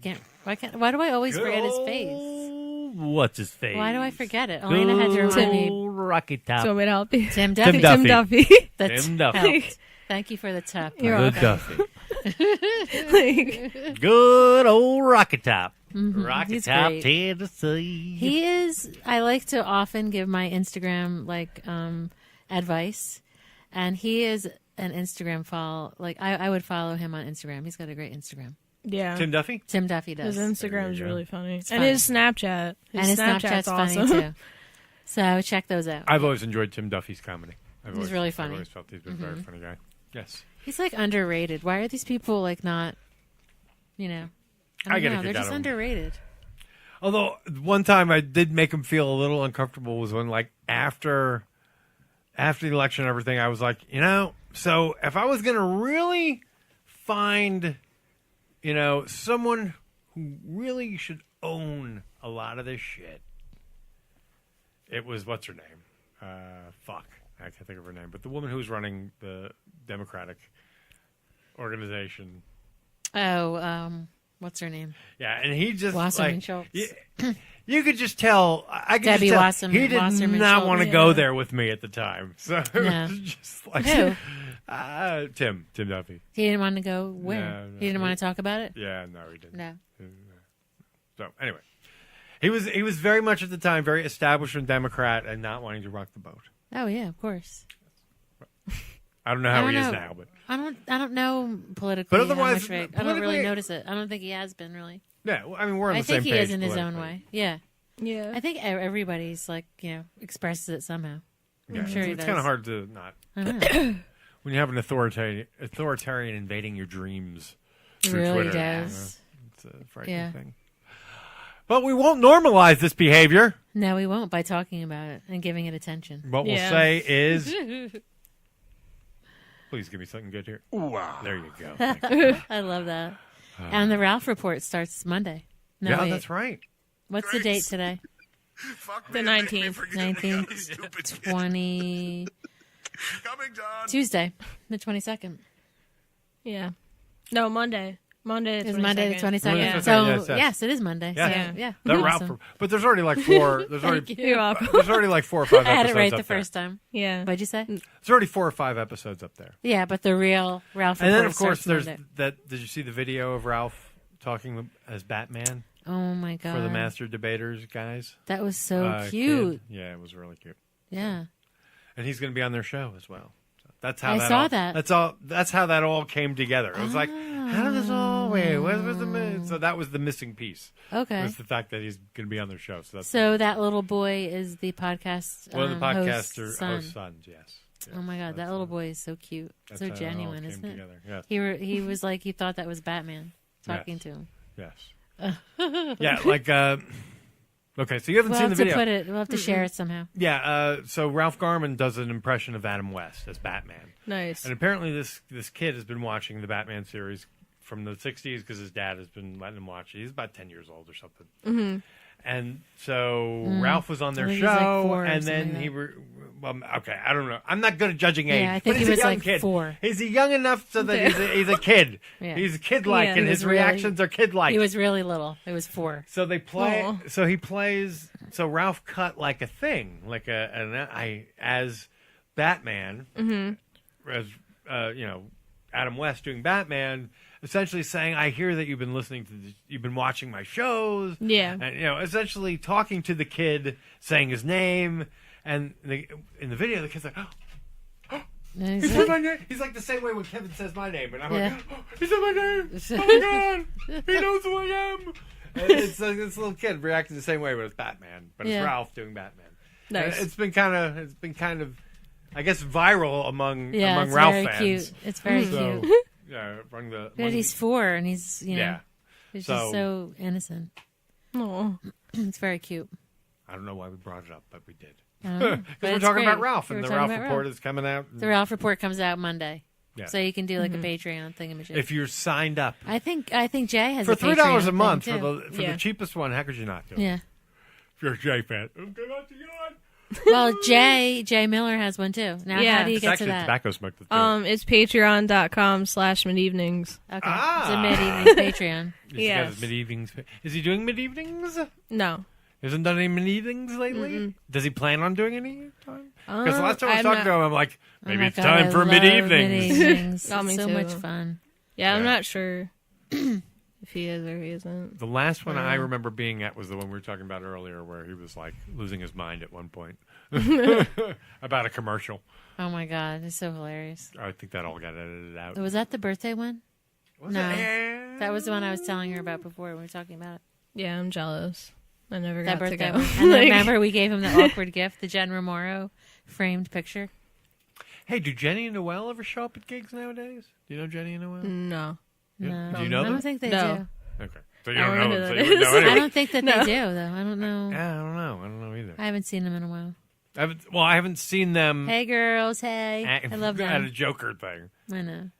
Why do I always forget his face? What's his face? Why do I forget it? Elena had to remind me. Rocky Top. so it help you. Tim Duffy. Tim Duffy. The Tim Duffy. helped. Thank you for the tip. You're Good welcome. Duffy. Like, Good old Rocky Top. Mhm. Rocky He's Top, great. Tennessee. He is. I like to often give my Instagram advice, and he is an Instagram follow. Like I would follow him on Instagram. He's got a great Instagram. yeah. Tim Duffy. Tim Duffy does. His Instagram's There you go. really funny. It's And funny. his Snapchat. And his Snapchat's awesome. funny too. So check those out. I've always enjoyed Tim Duffy's comedy. He's really funny. I've always felt he's been a very funny guy. Yes. He's like underrated. Why are these people like not? I don't I get a know. kick They're out just of 'em. underrated. Although one time I did make him feel a little uncomfortable was when, like, after the election and everything, I was like, so if I was gonna really find, someone who really should own a lot of this shit, it was what's her name? I can't think of her name, but the woman who's running the Democratic organization. Oh, what's her name? Yeah, and he just Wasserman Schultz. You could just tell. I could Debbie just tell Wasserman- he did Wasserman not want to Schultz. go Yeah. there with me at the time. So it No. was just like Who? Tim Duffy. He didn't want to go where? No, he didn't want to talk about it. Yeah, no, he didn't. No. So anyway, he was very much at the time very establishment Democrat and not wanting to rock the boat. Oh yeah, of course. I don't know how he is now, but I don't know politically. But otherwise, how much I don't really politically- notice it. I don't think he has been really. yeah, well, I mean we're on I the same think page. he is in his own politically. way. Yeah. Yeah. I think everybody's like expresses it somehow. Yeah, I'm sure he it's does. kind of hard to not I know. when you have an authoritarian invading your dreams. It through really Twitter. does. It's a frightening Yeah. thing. But we won't normalize this behavior. No, we won't by talking about it and giving it attention. What we'll say is, please give me something good here. There you go. Thank you. I love that. And the Ralph Report starts Monday. No, yeah, wait. that's right. What's the date today? The 19th. 19th, 20... Tuesday, the 22nd. Yeah. No, Monday. Monday the 22nd. It's Monday the 22nd. Yeah. So, yes, it is Monday. Yeah. So, yeah. The Awesome. Ralph, but there's already like four. There's already You're welcome. there's already like 4 or 5 I had episodes it right up the there. first time. Yeah. What'd you say? There's already 4 or 5 episodes up there. Yeah, but the real Ralph And then, Report of course, starts there's Monday. that. Did you see the video of Ralph talking as Batman? Oh, my God. For the Master Debaters guys. That was so Kid. cute. Yeah, it was really cute. Yeah. And he's going to be on their show as well. So that's how I that saw all, that. That's how that all came together. It was like, how did this all wait? What was so that was the missing piece. Okay. Was the fact that he's going to be on their show. So that's So that little boy is the podcast one of the podcaster host's son. sons. Yes. Oh my God, that little boy is so cute, That's so how it all genuine, came isn't it? together, yes. He was like he thought that was Batman talking Yes. to him. Yes. Yeah, like okay, so you haven't We'll seen have the to video. put it. We'll have to share it somehow. Yeah, so Ralph Garman does an impression of Adam West as Batman. Nice. And apparently this kid has been watching the Batman series from the 60s because his dad has been letting him watch it. He's about 10 years old or something. Mm-hmm. And so Ralph was on their I think he's like show, 4 or and something then like that. okay, I don't know. I'm not good at judging age. Yeah, I but think he's he a was young like kid. 4. He's young enough so that he's a kid. Yeah. He's kid-like, Yeah, and he his was really- reactions are kid-like. He was really little. It was 4. So they play. Aw. So he plays. So Ralph cut like a thing, like as Batman, as Adam West doing Batman, essentially saying, "I hear that you've been listening to, you've been watching my shows." Yeah, and essentially talking to the kid, saying his name, and in the video, the kid's like, "Oh, he said my name." He's like the same way when Kevin says my name, and I'm like, "Oh, he said my name! Oh my God, he knows who I am!" And it's like this little kid reacting the same way, but it's Batman, but it's Ralph doing Batman. Nice. And it's been kind of, I guess, viral among it's Ralph very fans. Cute. It's very So, cute. Yeah, among the. But he's 4, and he's he's So- just so innocent. Oh, it's very cute. I don't know why we brought it up, but we did. I don't know. Because But we're it's talking great. about Ralph, We and were the talking Ralph about report Ralph. is coming out. The Ralph Report comes out Monday. Yeah. So you can do like a Patreon thingamajig. If you're signed up I think Jay has for a $3 Patreon a month thing, for too. the cheapest one, how could you not do it? Yeah. If you're a Jay fan, okay, that's you on. Well, Jay Miller has one too. Now, Yeah. how do you It's get actually to that? tobacco smoke. That's It's patreon.com/midevenings. Okay. It's a mid-evening Patreon. Yes. Mid-evenings. Is he doing mid-evenings? No. He hasn't done any mid-evenings lately? Mm-mm. Does he plan on doing any time? Because the last time I was I'm talking not- to him, I'm like, Oh maybe my it's God, time I for love mid-evenings. mid-evenings. Oh, me It's so too. much fun. Yeah, I'm Yeah. not sure if he is or he isn't. The last one I remember being at was the one we were talking about earlier, where he was like losing his mind at one point about a commercial. Oh my God, it's so hilarious. I think that all got edited out. Was that the birthday one? Was no, it? that was the one I was telling her about before. We were talking about it. Yeah, I'm jealous. I never That got to birthday go. one. And then remember, we gave him the awkward gift, the Jen Romero framed picture. Hey, do Jenny and Noel ever show up at gigs nowadays? Do you know Jenny and Noel? No. No, Do you know I them? don't think they No. do. Okay. So you I don't don't know know them, so who you that wouldn't know is. anyway. I don't think that No. they do, though. I don't know. Yeah, I don't know. I don't know either. I haven't seen them in a while. I haven't seen them Hey, girls. Hey. I love at a them. Joker thing. I know.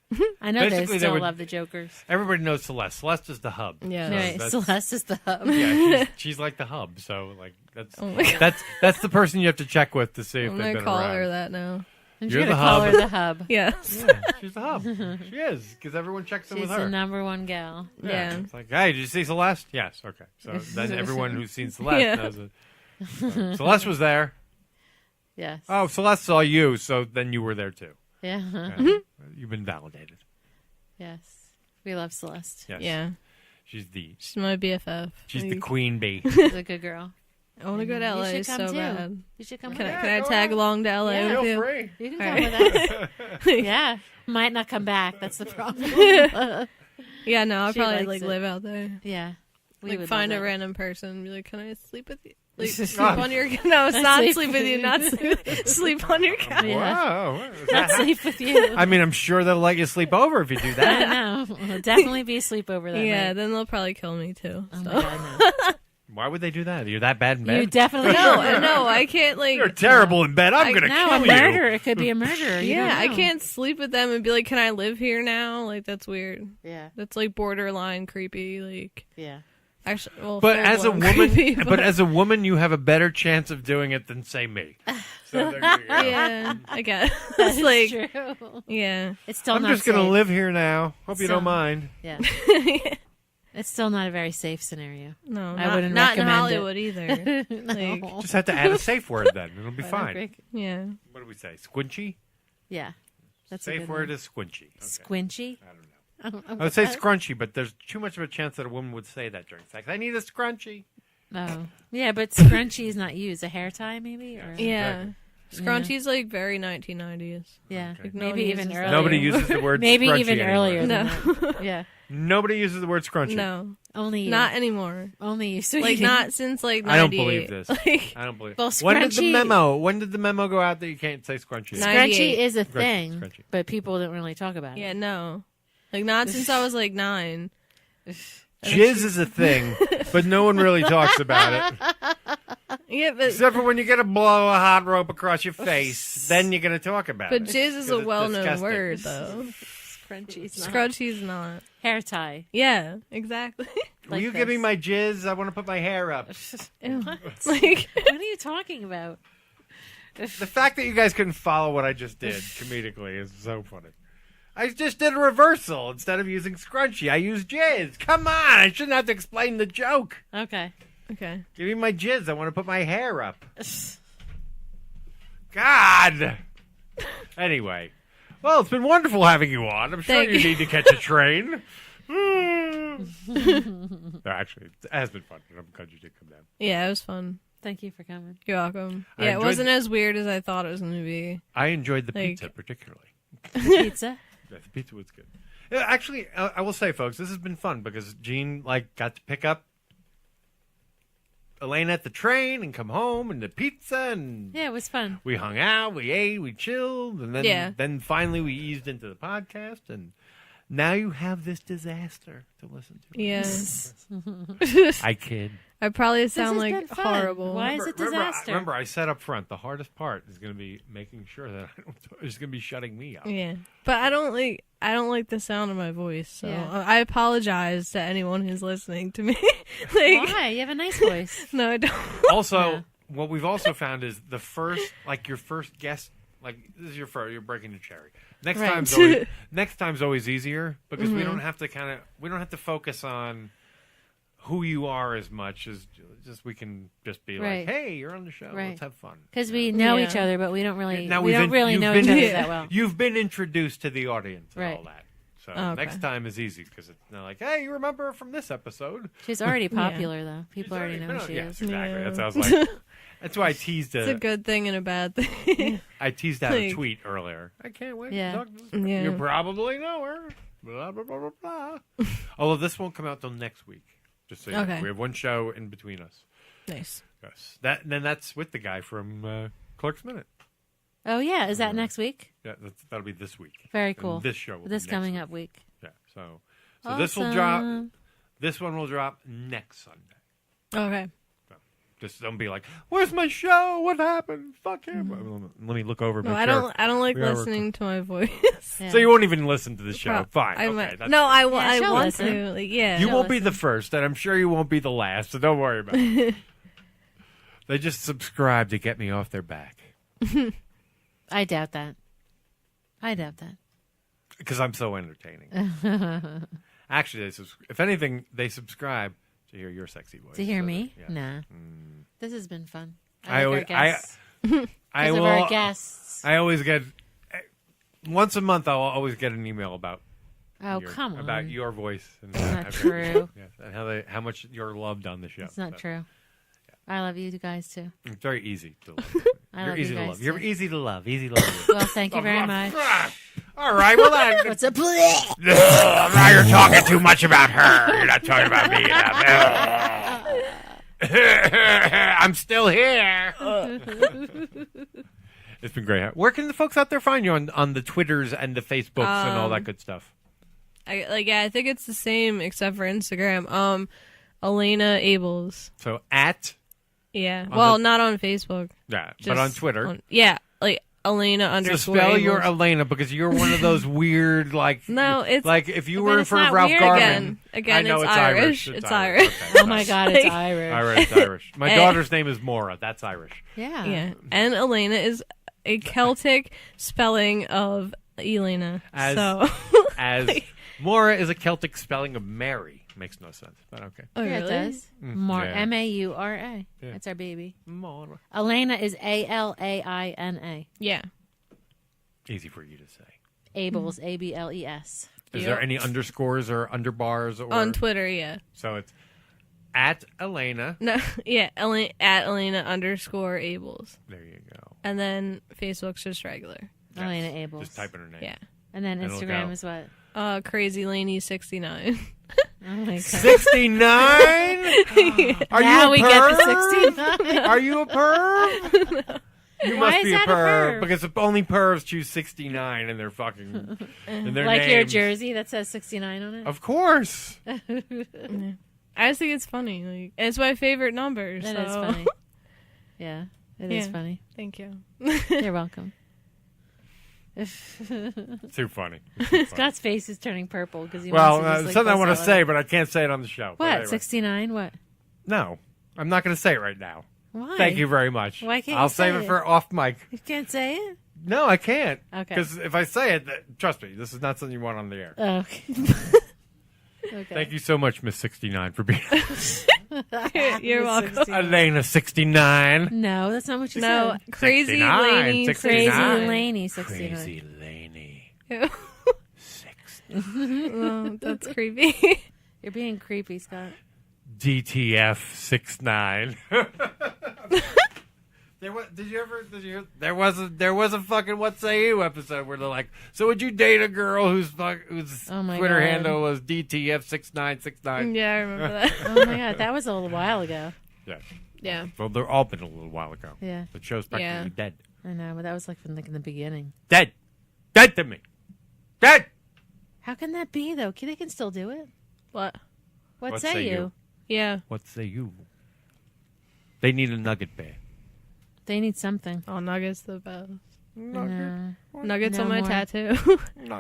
I know they Basically, still would- love the Jokers. Everybody knows Celeste. Celeste is the hub. Yeah. So Right. that's- Celeste is the hub. Yeah, she's like the hub. So like that's Oh my God. that's the person you have to check with to see if I'm they've going to been call around. her that now. And You're you're the gonna call hub. her the hub. Yes. Yeah, she's the hub. She is because everyone checks in She's with her. the number one gal. Yeah. It's like, hey, did you see Celeste? Yes. Okay. So then everyone who's seen Celeste Yeah. knows it. So Celeste was there. Yes. Oh, Celeste saw you, so then you were there too. Yeah. Yeah. You've been validated. Yes. We love Celeste. Yes. Yeah. She's She's my BFF. She's the queen bee. She's a good girl. I want to go to You LA should come so too. bad. You should come Can with I, us. can I tag along to LA Yeah. with Feel you? free. You can All come right. with us. Yeah. Might not come back. That's the problem. Yeah, no, I'll She probably likes like it. live out there. Yeah. We Like would find love a that. random person and be like, can I sleep with you? Sleep on your no, it's not sleep with you, not sleep on your couch. Wow. Not sleep with you. I mean, I'm sure they'll let you sleep over if you do that. I know. It'll definitely be a sleepover that night. Then they'll probably kill me too. Oh So. my God, no. Why would they do that? You're that bad in bed? You definitely no, I can't You're terrible in bed. I'm going to kill a you. murder. It could be a murderer. You Yeah, I don't know. can't sleep with them and be like, "Can I live here now?" Like that's weird. Yeah, that's like borderline creepy. Like yeah. Actually, well, But as a woman, creepy, but as a woman, you have a better chance of doing it than say me. So there you go. Yeah, I guess. That's like, true. Yeah, It's still I'm not just going to safe. live here now. Hope you don't mind. Yeah. It's still not a very safe scenario. No, I wouldn't not in recommend Hollywood it. either. No. Like, Just have to add a safe word then. It'll be I don't fine. think- Yeah. What do we say? Squinchy? Yeah. That's a safe good word one. is squinchy. Okay. Squinchy? I don't know. I would say scrunchy, but there's too much of a chance that a woman would say that during sex. I need a scrunchy. Oh. Yeah, but scrunchy is not used. A hair tie, maybe? Or... Yeah. Scrunchy's like very 1990s. Yeah. Like, Maybe even earlier. Nobody uses the word Maybe scrunchy even anymore. earlier. No. Than that. Yeah. Nobody uses the word scrunchy. No. Only you. Not anymore. Only you. So like you not since like 98. I don't believe this. Like, I don't believe. Well, When did the scrunchy- When did the memo go out that you can't say scrunchy? Scrunchy is a Scrunchy, thing, scrunchy. but people don't really talk about it. yeah, no. Like not since I was like 9. Jizz is a thing, but no one really talks about it. Yeah, but Except for when you get to blow a hot rope across your face, then you're going to talk about but it. jizz is 'Cause a it's well-known disgusting. word though. Scrunchy's not. Scrunchy's not. Hair tie. Yeah, exactly. Will you give me my jizz? I want to put my hair up. Ew. What? Like What are you talking about? The fact that you guys couldn't follow what I just did comedically is so funny. I just did a reversal. Instead of using scrunchy, I used jizz. Come on, I shouldn't have to explain the joke. Okay. Okay. Give me my jizz. I want to put my hair up. God. Anyway. Well, it's been wonderful having you on. I'm sure Thank you you. need to catch a train. No, actually, it has been fun. I'm glad you did come down. Yeah, it was fun. Thank you for coming. You're welcome. I Yeah, it enjoyed wasn't as weird as I thought it was going to be. I enjoyed the Like- pizza particularly. Pizza? Yeah, the pizza was good. Yeah, actually, I will say, folks, this has been fun because Gene got to pick up Alaina at the train and come home and the pizza and Yeah, it was fun. we hung out, we ate, we chilled, and then finally we eased into the podcast, and now you have this disaster to listen to. Yes. I kid. I probably sound has been like fun. horrible. Why is it disaster? Remember, I said up front, the hardest part is going to be making sure that is going to be shutting me up. Yeah, but I don't like the sound of my voice, so Yeah. I apologize to anyone who's listening to me. Like, Why? You have a nice voice. no, I don't. Also, what we've also found is the first, your first guest, this is your first, you're breaking the cherry. Next Right. time's always easier because we Mhm. don't have to we don't have to focus on who you are as much as just we can just be Right. like, hey, you're on the show, Right. let's have fun. Because we know Yeah. each other, but we don't really, Now we we've don't been- really you've know been- each other Yeah. that well. You've been introduced to the audience and Right. all that. So Oh, okay. next time is easy because it's not like, hey, you remember from this episode? She's already Yeah. popular, though. People already know who she yes, is. exactly. Yeah. That sounds like. That's why I teased It's a good thing and a bad thing. I teased out a Like- tweet earlier. I can't wait Yeah. to talk to this. Yeah. You probably know her. Blah, blah, blah, blah, blah. Although this won't come out till next week. Just so you know. Okay. We have one show in between us. Nice. Yes. Then that's with the guy from Clerk's Minute. Oh, yeah. Is that next week? Yeah, that'll be this week. Very And cool. this show will This be coming next up week. week. Yeah. So this will drop. Awesome. This one will drop next Sunday. Okay. Just don't be like, "Where's my show? What happened? Fuck him." Let me look over. No, make I sure. don't. I don't like We are listening to my voice. Yeah. So you won't even listen to the show. Pro- Fine. I okay. might- That's no, I, Yeah, I she'll want listen. to. Like, yeah. You She'll won't be listen. the first, and I'm sure you won't be the last, so don't worry about it. They just subscribe to get me off their back. I doubt that. I doubt that. Because I'm so entertaining. Actually, if anything, they subscribe to hear your sexy voice. To hear So me? that- yeah. Nah. This has been fun. I like always- our guests. I Because of will- our guests. I always get, once a month, I'll always get an email about Oh, come on. about your voice. And It's not how- true. Yes, and how much you're loved on the show. It's not So, true. I love you guys, too. It's very easy to love. I You're love easy you to guys, love. You're too. easy to love. Easy to love. Well, thank you very much. All right, well then. What's up? Now you're talking too much about her. You're not talking about me. I'm still here. It's been great. Where can the folks out there find you on the Twitters and the Facebooks and all that good stuff? I think it's the same except for Instagram. Alaina Ables. So at. Yeah. Well, not on Facebook. Yeah, but on Twitter. Like Alaina _ So spell your Alaina, because you're one of those weird, like. No, it's like if you were in front of not Ralph weird Garman. Again, I know it's Irish. It's Irish. Okay. Oh my God, it's Irish. It's Irish. My daughter's name is Maura. That's Irish. Yeah. Yeah. And Alaina is a Celtic spelling of Elena. As Maura is a Celtic spelling of Mary. Makes no sense, but okay. Oh, yeah, really? it does. Maura. Yeah. That's our baby. Maura. Alaina is Alaina. Yeah. Easy for you to say. Ables, Able-es. Is there any underscores or underbars or on Twitter? Yeah. So it's at Alaina. No, yeah, at Alaina _ Ables. There you go. And then Facebook's just regular. Yes. Alaina Ables. Just type in her name. Yeah. And then Instagram is what? Crazy Laney 69. Oh my God. 69? Are now you a we perv? get the 69. Are you a perv? No. You Why must is be a that perv, because only pervs choose 69 in their fucking in their like names. your jersey that says 69 on it? Of course. I just think it's funny. Like, it's my favorite number. That so. is funny. Yeah, it is funny. Thank you. You're welcome. Too funny. Scott's face is turning purple because he well, wants to just, something I want to say, but I can't say it on the show. What? Anyway. 69? What? No, I'm not going to say it right now. Why? Thank you very much. Why can't I'll you save say it for off mic. You can't say it? No, I can't. Okay. Because if I say it, trust me, this is not something you want on the air. Oh, okay. Okay. Thank you so much, Miss 69, for being You're welcome. Alaina 69. No, that's not what you No, said. Crazy 69, Laney 69. Crazy Laney 69. Crazy Laney. Oh, that's creepy. You're being creepy, Scott. DTF 69. There was a fucking What Say You episode where they're like, so would you date a girl whose Twitter handle was DTF 6969? Yeah, I remember that. Oh my God, that was a little while ago. Yeah. Yeah. Well, they're all been a little while ago. Yeah. The show's practically dead. I know, but that was like from in the beginning. Dead. Dead to me. Dead. How can that be though? They can still do it. What? What say you? Yeah. What say you? They need a nugget bear. They need something. Oh, Nugget's the best. No. Nuggets No on my more. tattoo.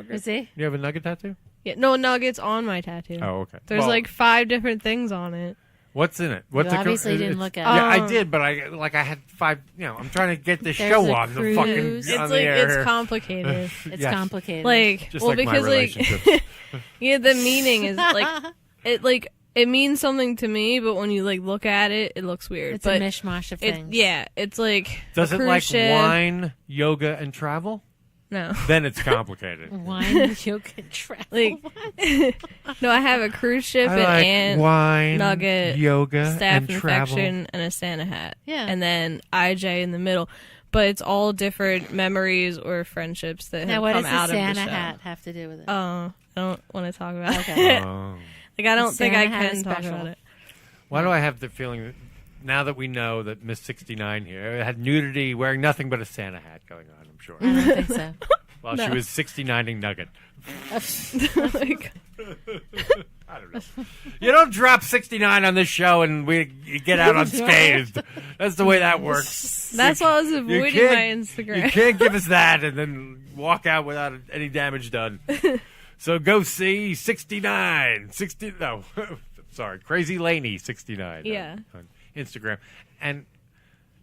Is he? You have a nugget tattoo? Yeah, no, Nuggets on my tattoo. Oh, okay. There's Well- like 5 different things on it. What's in it? What's You obviously didn't look at it. Yeah, I did, but I had 5. I'm trying to get this There's show a on the cruise. fucking. It's on like the air. it's complicated. It's Yes. complicated. Like, Just well, like my because relationships. yeah, the meaning is it means something to me, but when you like look at it, it looks weird. It's but a mishmash of things. Yeah, it's like Does a it cruise like ship. wine, yoga, and travel? No. Then it's complicated. Wine, yoga, and travel. Like, no, I have a cruise ship, I an like ant, wine, nugget, yoga, staph and travel. infection, and a Santa hat. Yeah. And then IJ in the middle. But it's all different memories or friendships that Now, have what come does out the of Santa the show. hat have to do with it? Oh, I don't want to talk about Okay. it. Oh. Like, I don't The think I Santa hat can is talk special. about it. Why do I have the feeling that now that we know that Miss 69 here had nudity, wearing nothing but a Santa hat going on, I'm sure. I don't think so. While she was 69ing Nugget. Like, I don't know. You don't drop 69 on this show and you get out unscathed. That's the way that works. that's why I was You avoiding my can't- Instagram. You can't give us that and then walk out without any damage done. So go see 69. Sorry, Crazy Laney 69 Yeah. on Instagram. And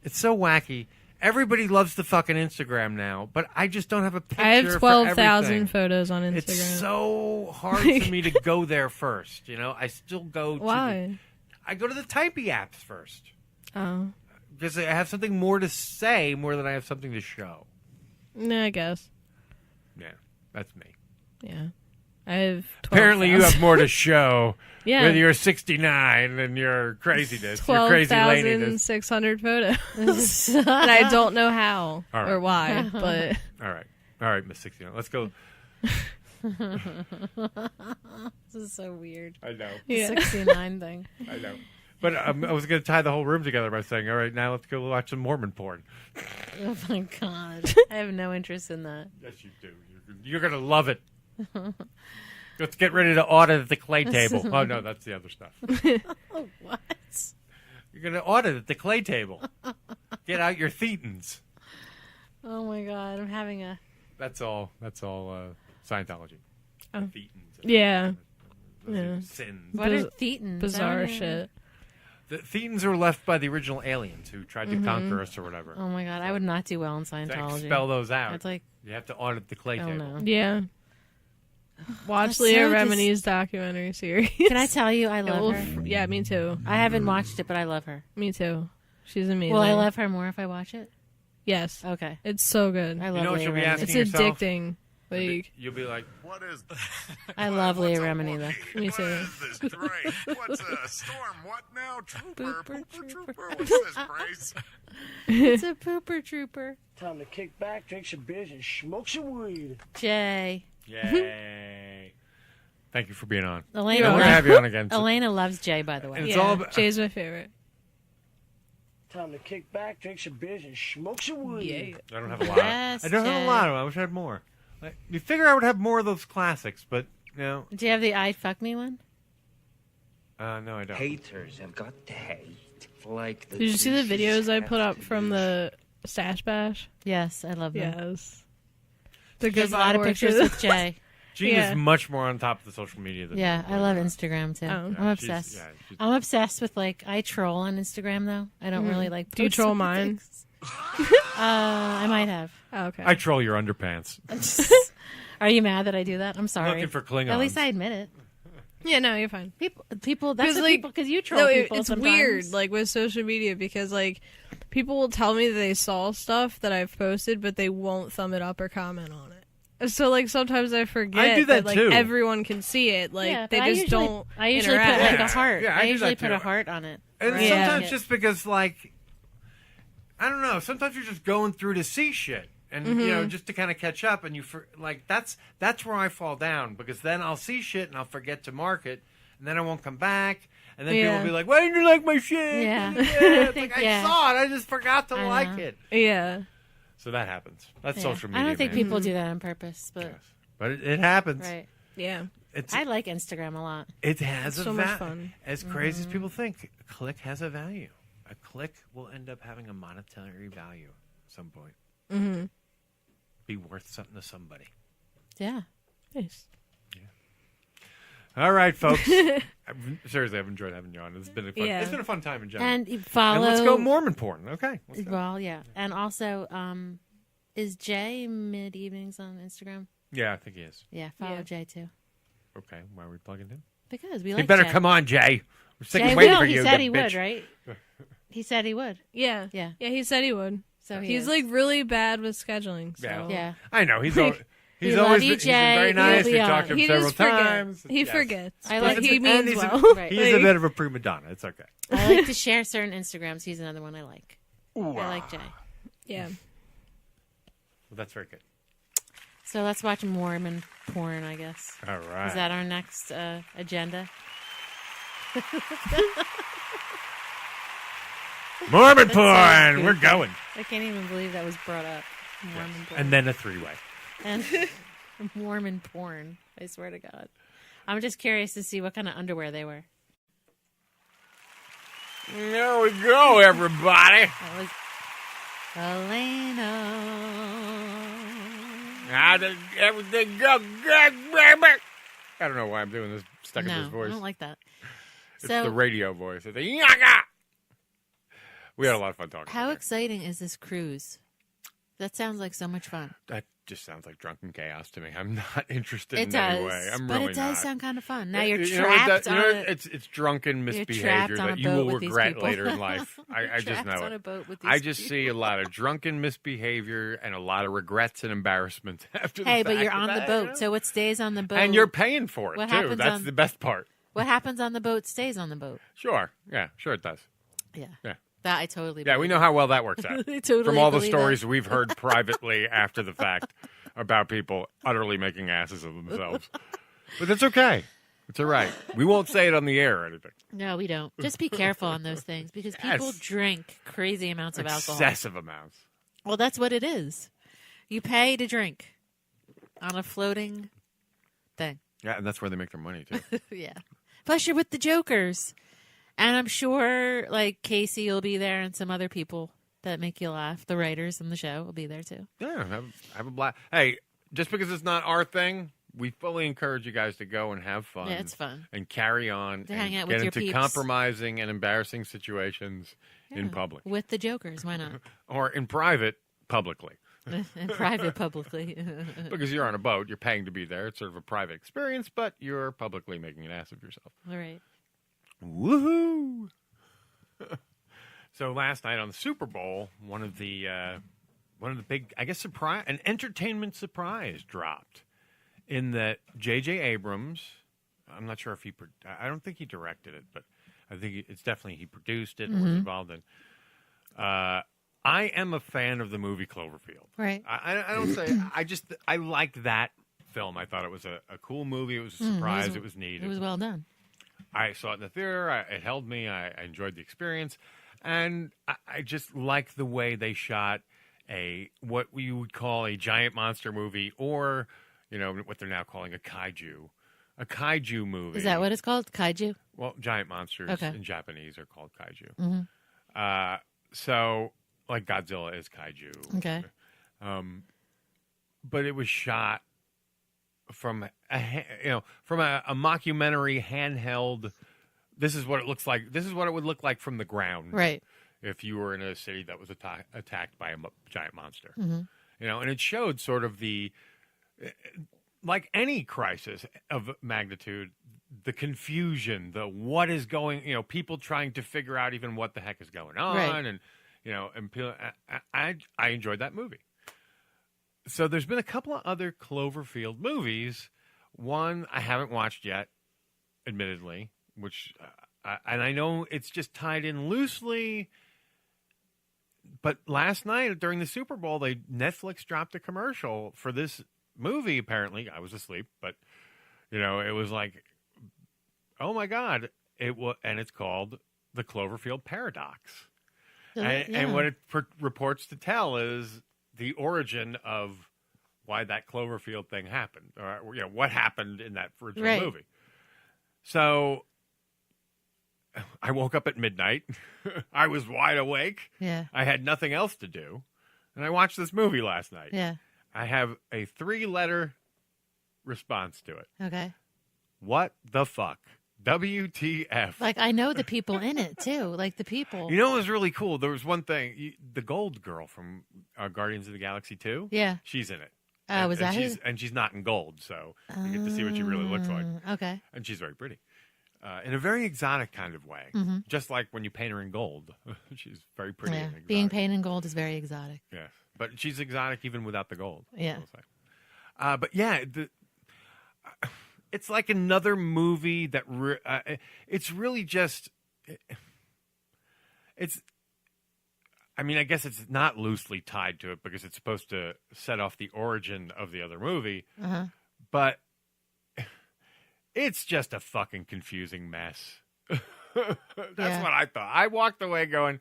it's so wacky. Everybody loves the fucking Instagram now, but I just don't have a picture I have for 12,000 everything. photos on Instagram. It's so hard for me to go there first. You know, I still go to Why? I go to the typey apps first. Oh. Because I have something more to say more than I have something to show. No, I guess. Yeah, that's me. Yeah. I have 12,000. Apparently you have more to show Yeah. with your 69 and your craziness, your crazy laniness. 12,600 photos. And I don't know how All right. or why, but... All right, Miss 69. Let's go. This is so weird. I know. The Yeah. 69 thing. I know. But I was going to tie the whole room together by saying, all right, now let's go watch some Mormon porn. Oh, my God. I have no interest in that. Yes, you do. You're going to love it. Let's get ready to audit the clay table. Oh, no, that's the other stuff. Oh, what? You're going to audit the clay table. Get out your thetans. Oh, my God. I'm having a... That's all Scientology. Oh. Thetans. Yeah. Sins. What are thetans? Bizarre I don't know. shit. The thetans were left by the original aliens who tried to conquer us or whatever. Oh, my God. I would not do well in To Scientology. expel those out. It's like... You have to audit the clay table. No. Yeah. Watch That's Leah so Remini's documentary series. Can I tell you, I love her. Yeah, me too. I haven't watched it, but I love her. Me too. She's amazing. Will I love her more if I watch it? Yes. Okay. It's so good. I love know what Leah you'll be Remini. asking It's yourself? addicting. Like, You'll be like, What is I love Leah Remini, though. me too. this, Grace? What's a storm? What now? Trooper. Pooper trooper. What's this, Grace? It's a pooper trooper. Time to kick back, drink some beers, and smoke some weed. Jay. yay. Thank you for being on. Elena, I want to have you on again. Elena loves Jay, by the way. It's Yeah, all about- Jay's my favorite. Time to kick back, drink some beers, and smoke some weed. Yeah. I don't have a lot. Yes, I don't have a Jay. lot of them. I wish I had more. You figure I would have more of those classics, but, you know. Do you have the I'd fuck me one? No, I don't. Haters have got to hate. Like the Did you see the douches videos I have put up to from the Stash Bash? Yes, I love them. Yes. The There's a lot of pictures with Jay. Gene Yeah. is much more on top of the social media than Yeah, I love Instagram too. Oh. I'm obsessed. I'm obsessed with I troll on Instagram though. I don't really like. Do you post troll with mine? things. I might have. Oh, okay. I troll your underpants. Are you mad that I do that? I'm sorry. Looking for Klingons. At least I admit it. Yeah, no, you're fine. People. That's what people because you troll No, people. it's sometimes. weird, like with social media, because like people will tell me that they saw stuff that I've posted, but they won't thumb it up or comment on it. So like sometimes I forget I do that like too. everyone can see it. Like Yeah, they but just don't. I usually put interact. like a heart. Yeah, I I do usually that put too. a heart on it. And Right. sometimes Yeah. just because, like, I don't know. Sometimes you're just going through to see shit, and you know, just to kind of catch up. And that's where I fall down because then I'll see shit and I'll forget to mark it, and then I won't come back, and then people Yeah. will be like, "Why didn't you like my shit?" Yeah. It's like, Yeah. I saw it. I just forgot to I like know. it. Yeah. So that happens. That's Yeah. social media. I don't think man. people do that on purpose, but Yes. But it happens. right. Yeah. I like Instagram a lot. It has It's a so much value. fun. As crazy as people think, a click has a value. A click will end up having a monetary value at some point. Mm-hmm. Be worth something to somebody. Yeah. Nice. All right, folks. Seriously, I've enjoyed having you on. It's been a fun. Yeah. It's been a fun time in general. And follow. And let's go Mormon porn. Okay. Let's go. Well, yeah, and also, is Jay mid evenings on Instagram? Yeah, I think he is. Yeah, follow Yeah. Jay too. Okay. Why are we plugging him? Because we He like better Jay. come on, Jay. We're sick Jay of waiting will. for He you. said you he bitch. would, right? He said he would. Yeah. Yeah. Yeah, he said he would. So He's is. like really bad with scheduling. So. Yeah. Yeah. I know. He's We always. We He's love always you, been, he's been Jay. very nice. You'll We be talked to on. him He several just forgets. times. He Yes. forgets. I but like he to- means he's well. Right. He's a Like- bit of a prima donna. It's okay. I like to share certain Instagrams. He's another one I like. I like Jay. Yeah. Well, that's very good. So let's watch Mormon porn, I guess. All right. Is that our next agenda? Mormon That's so porn. goofy. We're going. I can't even believe that was brought up. Mormon porn. And then a three-way. And Mormon porn. I swear to God. I'm just curious to see what kind of underwear they wear. There we go, everybody. That was Alaina. How did everything go good, baby? I don't know why I'm doing this stuck in this No, voice. I don't like that. It's So, the radio voice. It's the yaga. We had a lot of fun talking. how exciting is this cruise? That sounds like so much fun. That just sounds like drunken chaos to me. I'm not interested It in does, any way. I'm but really it does not. sound kind of fun. Now you're You know what trapped that- you know on what? a... It's drunken You're misbehavior trapped on a that you boat will with these regret people. later in life. I just Trapped know on it. a boat with these I just people. see a lot of drunken misbehavior and a lot of regrets and embarrassment after the Hey, fact. but you're of on the that, boat, you know? so what stays on the boat... And you're paying for it, What too. happens That's on- the best part. What happens on the boat stays on the boat. Sure. Yeah, sure it does. Yeah. Yeah. That I totally Yeah, we believe. know how well that works out. I totally From all the believe stories that. we've heard privately after the fact about people utterly making asses of themselves. But that's okay. It's all right. We won't say it on the air or anything. No, we don't. Just be careful on those things because people drink crazy amounts of alcohol. Excessive amounts. Well, that's what it is. You pay to drink on a floating thing. Yeah, and that's where they make their money, too. Yeah. Plus, you're with the jokers. And I'm sure, like, Casey will be there and some other people that make you laugh. The writers in the show will be there, too. Yeah, have a blast. Hey, just because it's not our thing, we fully encourage you guys to go and have fun. Yeah, it's fun. And carry on. To and hang out get with your into peeps. compromising and embarrassing situations in Yeah, public. With the jokers, why not? Or in private, publicly. In private, publicly. Because you're on a boat, you're paying to be there. It's sort of a private experience, but you're publicly making an ass of yourself. All right. Woohoo! So last night on the Super Bowl, one of the big, I guess, an entertainment surprise dropped in that J.J. Abrams. I'm not sure if I don't think he directed it, but I think it's definitely he produced it or was involved in. I am a fan of the movie Cloverfield. Right. I don't say I liked that film. I thought it was a cool movie. It was a surprise. It was neat. It was well done. I saw it in the theater. It held me. I enjoyed the experience. And I just like the way they shot what we would call a giant monster movie, or, what they're now calling a kaiju movie. Is that what it's called? Kaiju? Well, giant monsters in Japanese are called kaiju. Mm-hmm. So, like Godzilla is kaiju. Okay. But it was shot from a mockumentary handheld. This is what it looks like. This is what it would look like from the ground, right? If you were in a city that was attacked by a giant monster, mm-hmm. And it showed sort of like any crisis of magnitude, the confusion, the what is going, people trying to figure out even what the heck is going on, right. and I enjoyed that movie. So there's been a couple of other Cloverfield movies. One I haven't watched yet, admittedly, which and I know it's just tied in loosely. But last night during the Super Bowl, Netflix dropped a commercial for this movie. Apparently, I was asleep, but it was like, oh my God! And it's called The Cloverfield Paradox. And what it reports to tell is the origin of why that Cloverfield thing happened, or what happened in that original movie. So I woke up at midnight. I was wide awake. Yeah. I had nothing else to do, and I watched this movie last night. Yeah. I have a 3-letter response to it. Okay. What the fuck? WTF. Like, I know the people in it, too. Like, the people. It was really cool. There was one thing. The gold girl from Guardians of the Galaxy 2. Yeah. She's in it. Was that who? And she's not in gold, so you get to see what she really looks like. Okay. And she's very pretty. In a very exotic kind of way. Mm-hmm. Just like when you paint her in gold. She's very pretty. Yeah. And exotic. Being painted in gold is very exotic. Yes. But she's exotic even without the gold. Yeah. But yeah, it's like another movie that it's really just I mean, I guess it's not loosely tied to it because it's supposed to set off the origin of the other movie, but it's just a fucking confusing mess. That's what I thought. I walked away going,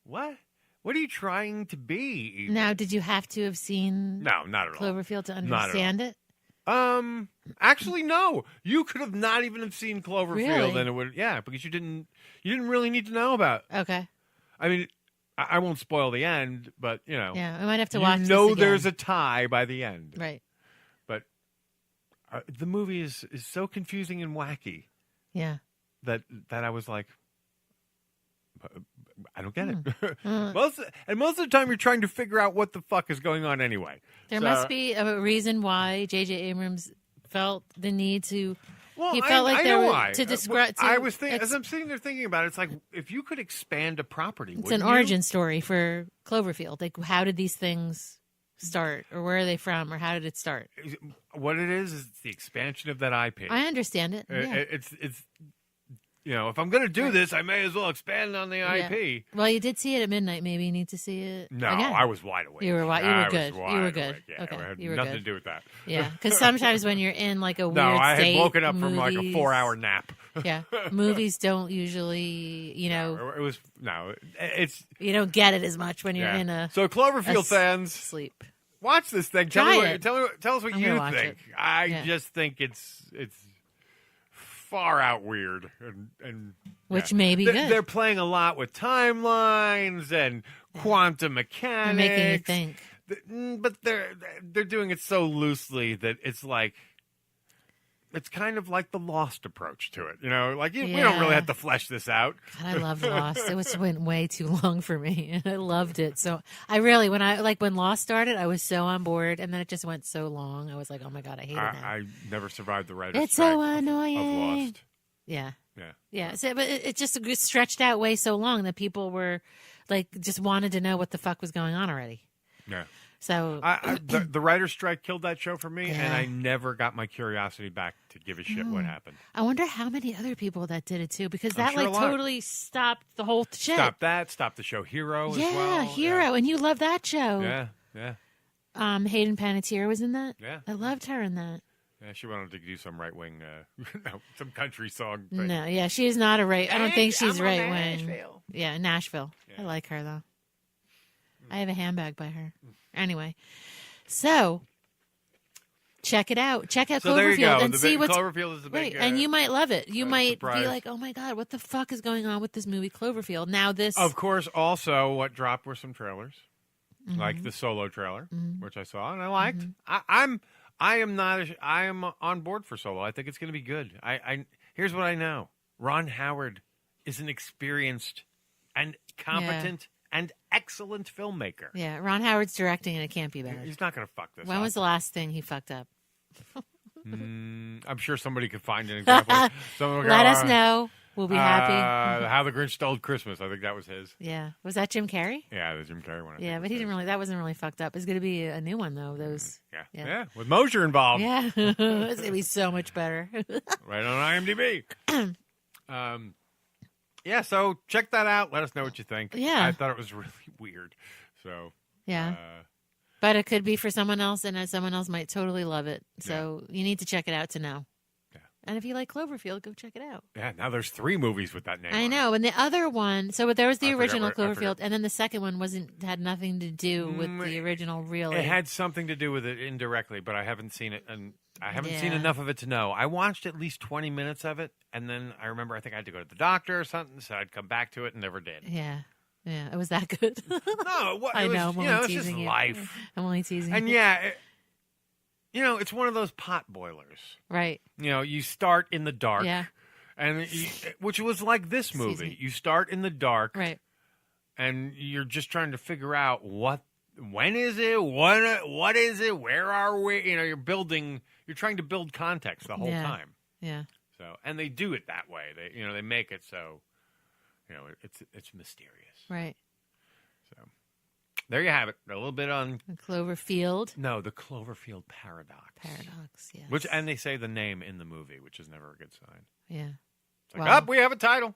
what? What are you trying to be? Even? Now, did you have to have seen No, not at all. Cloverfield to understand it? Actually, no. You could have not even have seen Cloverfield, Really? and it would, because you didn't really need to know about it. Okay. I mean, I won't spoil the end, but Yeah, I might have to watch this again. There's a tie by the end. Right. But the movie is so confusing and wacky. Yeah. That I was like, I don't get it. Most of the time, you're trying to figure out what the fuck is going on anyway. There must be a reason why J.J. Abrams felt the need to. Well, he felt like I there know were why. to describe. I was thinking as I'm sitting there thinking about it. It's like if you could expand a property. It's an origin story for Cloverfield. Like, how did these things start, or where are they from, or how did it start? What it is it's the expansion of that IP. I understand it. Yeah. It's if I'm going to do this, I may as well expand on the IP. Well, you did see it at midnight. Maybe you need to see it. No, again. I was wide awake. You were good. You were good. Yeah, Okay, it had you were nothing good. to do with that. Yeah, because sometimes when you're in like a weird I state, had woken up movies, from like a 4-hour nap. Yeah, movies don't usually, It's you don't get it as much when you're in a so Cloverfield fans sleep. Watch this thing. Tell us what you think. I just think it's far out weird and which may be good. They're playing a lot with timelines and quantum mechanics. They're making you think. But they're doing it so loosely that it's like it's kind of like the Lost approach to it. We don't really have to flesh this out. God, I loved Lost. It went way too long for me. I loved it. So I really, when Lost started, I was so on board, and then it just went so long. I was like, oh my God, I hate it now. I never survived the writer's It's strike so annoying. of Lost. Yeah. Yeah. Yeah. So, but it just stretched out way so long that people were like, just wanted to know what the fuck was going on already. Yeah. So the writer's strike killed that show for me, Yeah. and I never got my curiosity back to give a shit what happened. I wonder how many other people that did it too, because I'm that sure a lot. totally stopped the whole shit. Stop the show Hero as well. Yeah, Hero, and you love that show. Yeah. Hayden Panettiere was in that. Yeah. I loved her in that. Yeah, she wanted to do some right wing, some country song. Thing. No, yeah, she's not a right. I don't think she's I'm right wing. Nashville. Yeah, Nashville. I like her though. I have a handbag by her. Anyway, so check it out. Check out So there you Cloverfield go. and see what's Cloverfield is the big, and you might love it. You might surprise. be like, "Oh my God, what the fuck is going on with this movie Cloverfield?" Now this, Of course, also what dropped were some trailers, Mhm. like the Solo trailer, Mhm. which I saw and I liked. Mm-hmm. I am on board for Solo. I think it's going to be good. Here's what I know: Ron Howard is an experienced and competent and excellent filmmaker. yeah, Ron Howard's directing and it can't be bad. He's not going to fuck this When up. was the last thing he fucked up? I'm sure somebody could find an example. Someone will go, Let us know. We'll be happy. How the Grinch Stole Christmas. I think that was his. Yeah, was that Jim Carrey? Yeah, the Jim Carrey one. Yeah, but he didn't really. That wasn't really fucked up. It's going to be a new one though. Those. Yeah, with Mosher involved. Yeah, it's going to be so much better. Right on IMDb. Yeah, so check that out. Let us know what you think. Yeah. I thought it was really weird. So Yeah. But it could be for someone else, and someone else might totally love it. So you need to check it out to know. Yeah. And if you like Cloverfield, go check it out. Yeah, now there's 3 movies with that name. I know, and the other one. So there was the I forgot original what- I forgot. Cloverfield, and then the second one had nothing to do with the original. Really, It had something to do with it indirectly, but I haven't seen it, and I haven't seen Yeah. enough of it to know. I watched at least 20 minutes of it, and then I remember I think I had to go to the doctor or something, so I'd come back to it and never did. Yeah. Yeah, it was that good. No, I it was, know. I'm only it's teasing just you. life. I'm only teasing And you. yeah, it's one of those pot boilers. Right. You start in the dark. Yeah. And which was like this Excuse movie. me. You start in the dark. Right. And you're just trying to figure out when is it? What is it? Where are we? You're trying to build context the whole Yeah. time. Yeah. So, and they do it that way. They make it so, it's mysterious. Right. So, there you have it. A little bit on Cloverfield. No, the Cloverfield Paradox. Paradox, yes. And they say the name in the movie, which is never a good sign. Yeah. It's like, we have a title.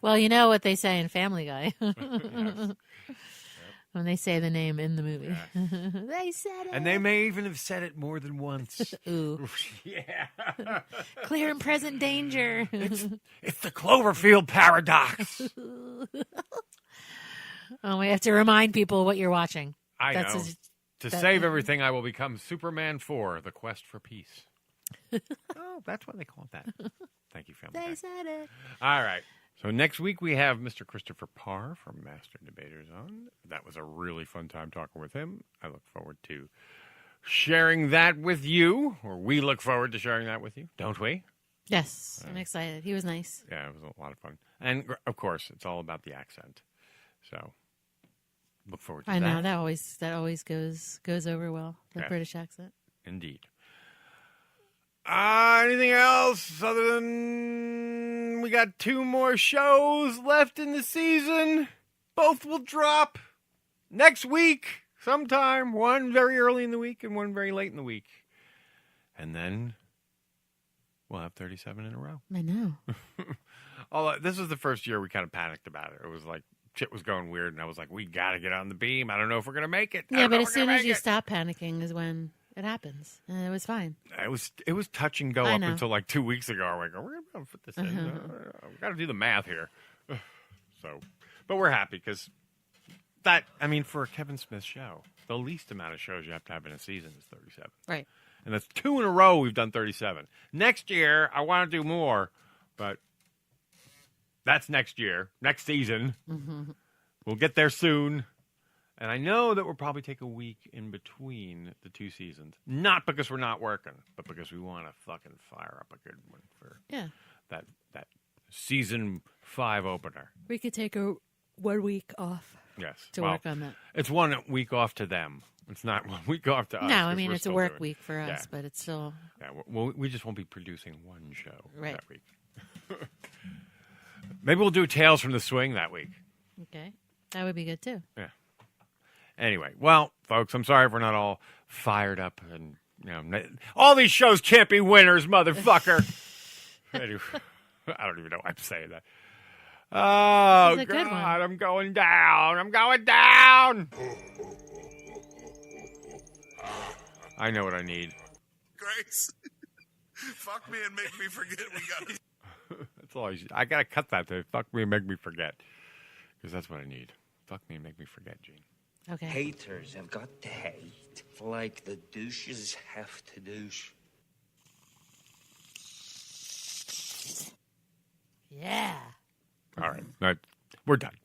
Well, you know what they say in Family Guy. Yes. When they say the name in the movie. They said it. And they may even have said it more than once. Ooh. Yeah. Clear and present danger. It's the Cloverfield Paradox. Oh, we have to remind people what you're watching. I know. To save everything, I will become Superman 4, The Quest for Peace. Oh, that's why they call it that. Thank you, Family Guy. They said it. All right. So next week we have Mr. Christopher Parr from Master Debaters on. That was a really fun time talking with him. I look forward to sharing that with you, or we look forward to sharing that with you, don't we? Yes, I'm excited. He was nice. Yeah, it was a lot of fun. And, of course, it's all about the accent. So look forward to that. I know that always goes over well. The Yeah. British accent. Indeed. Anything else other than we got 2 more shows left in the season? Both will drop next week sometime. One very early in the week and one very late in the week. And then we'll have 37 in a row. I know. Although this was the first year we kind of panicked about it. It was like shit was going weird, and I was like, we got to get on the beam. I don't know if we're going to make it. Yeah, but as soon as you stop panicking is when it happens. And it was fine. It was touch and go I up know. until like 2 weeks ago. We're like, we're going to put this in. We got to do the math here. So, but we're happy because that, I mean, for a Kevin Smith show, the least amount of shows you have to have in a season is 37. Right. And that's 2 in a row we've done 37. Next year, I want to do more, but that's next year, next season. Mm-hmm. We'll get there soon. And I know that we'll probably take a week in between the 2 seasons. Not because we're not working, but because we want to fucking fire up a good one for that season 5 opener. We could take a 1 week off. Yes. To work on that. It's 1 week off to them. It's not 1 week off to us. No, I 'cause mean, we're it's a still work doing- week for us, but it's still... Yeah, we just won't be producing 1 show Right. that week. Maybe we'll do Tales from the Swing that week. Okay. That would be good, too. Yeah. Anyway, well, folks, I'm sorry if we're not all fired up. And all these shows can't be winners, motherfucker. Anyway, I don't even know why I'm saying that. Oh, This is a good one. God, I'm going down. I'm going down. I know what I need. Grace, fuck me and make me forget we got it. That's all I got to cut that to fuck me and make me forget. Because that's what I need. Fuck me and make me forget, Gene. Okay. Haters have got to hate like the douches have to douche. Yeah. All right. We're done.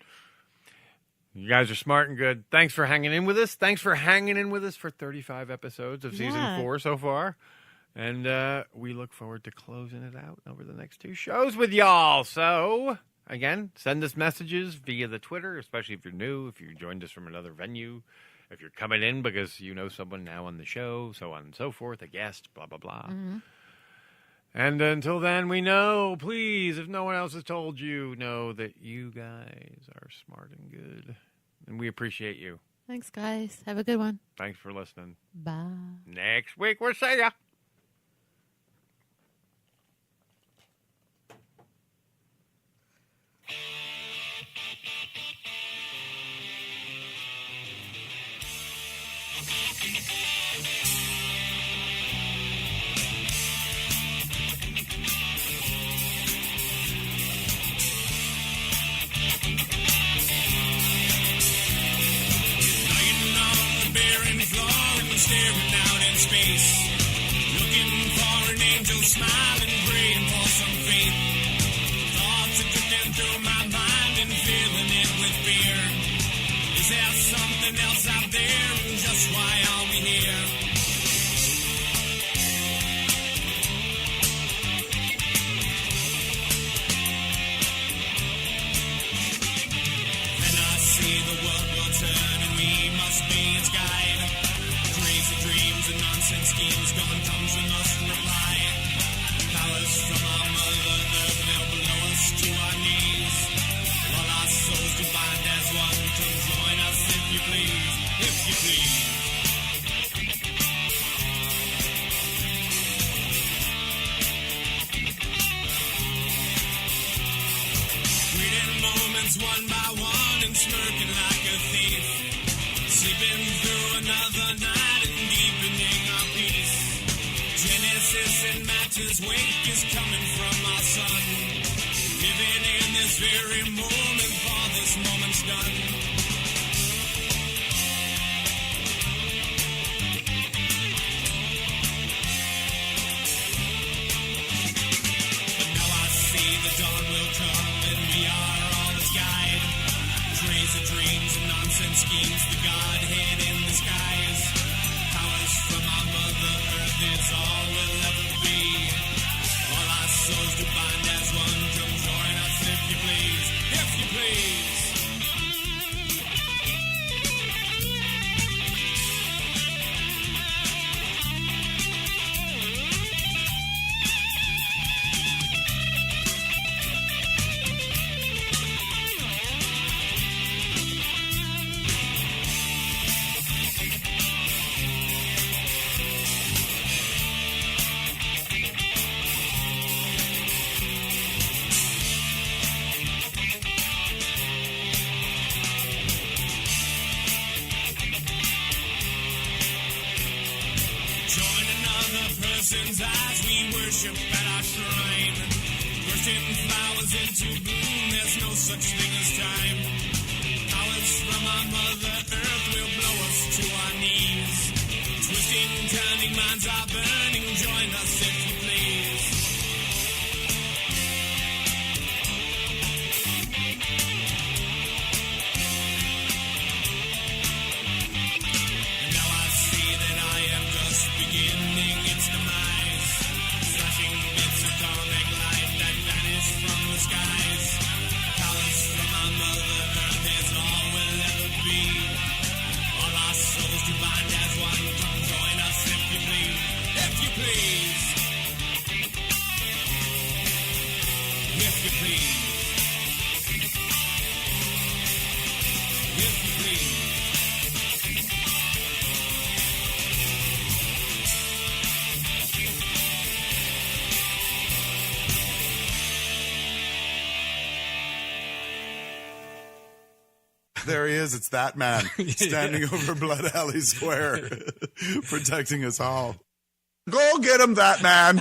You guys are smart and good. Thanks for hanging in with us. Thanks for hanging in with us for 35 episodes of season 4 so far. And we look forward to closing it out over the next 2 shows with y'all. So, again, send us messages via the Twitter, especially if you're new, if you joined us from another venue, if you're coming in because you know someone now on the show, so on and so forth, a guest, blah, blah, blah. Mm-hmm. And until then, we know, please, if no one else has told you, know that you guys are smart and good. And we appreciate you. Thanks, guys. Have a good one. Thanks for listening. Bye. Next week, we'll see ya. Lying on the barren floor and staring out in space, looking for an angel smile and praying for some faith. Thoughts are drifting through my mind and filling it with fear. Is there something else out there, and just why are we here? Then I see the world will turn and we must be its guide. Crazy dreams and nonsense schemes, God comes and must reply. Powers from our mother earth will blow us to our knees. While our souls do bind as one, come join us if you please, if you please. Reading moments one by one and smirking like a thief. Sleeping through another night and deepening our peace. Genesis and matter's wake is coming from our sun. Living in this very moment, for this moment's done. But now I see the dawn will come and we are all its guide. Crazy dreams and nonsense schemes, the Godhead in disguise. Powers from our mother earth is all we'll ever be. All our souls do bind as one, come join us if you please, if you please. worship at our shrine. Worship flowers into bloom, there's no such thing as time. Powers from our Mother Earth will blow us to our knees. Twisting, turning, minds are burning, join us if you please. And now I see that I am just beginning its demise. Flashing bits of comic light that vanish from the skies. Powers from our Mother Earth is all we'll ever be. All our souls combined as one. Come join us if you please. If you please. If you please. If you please. There he is. It's that man standing over Blood Alley Square, protecting us all. Go get him, that man.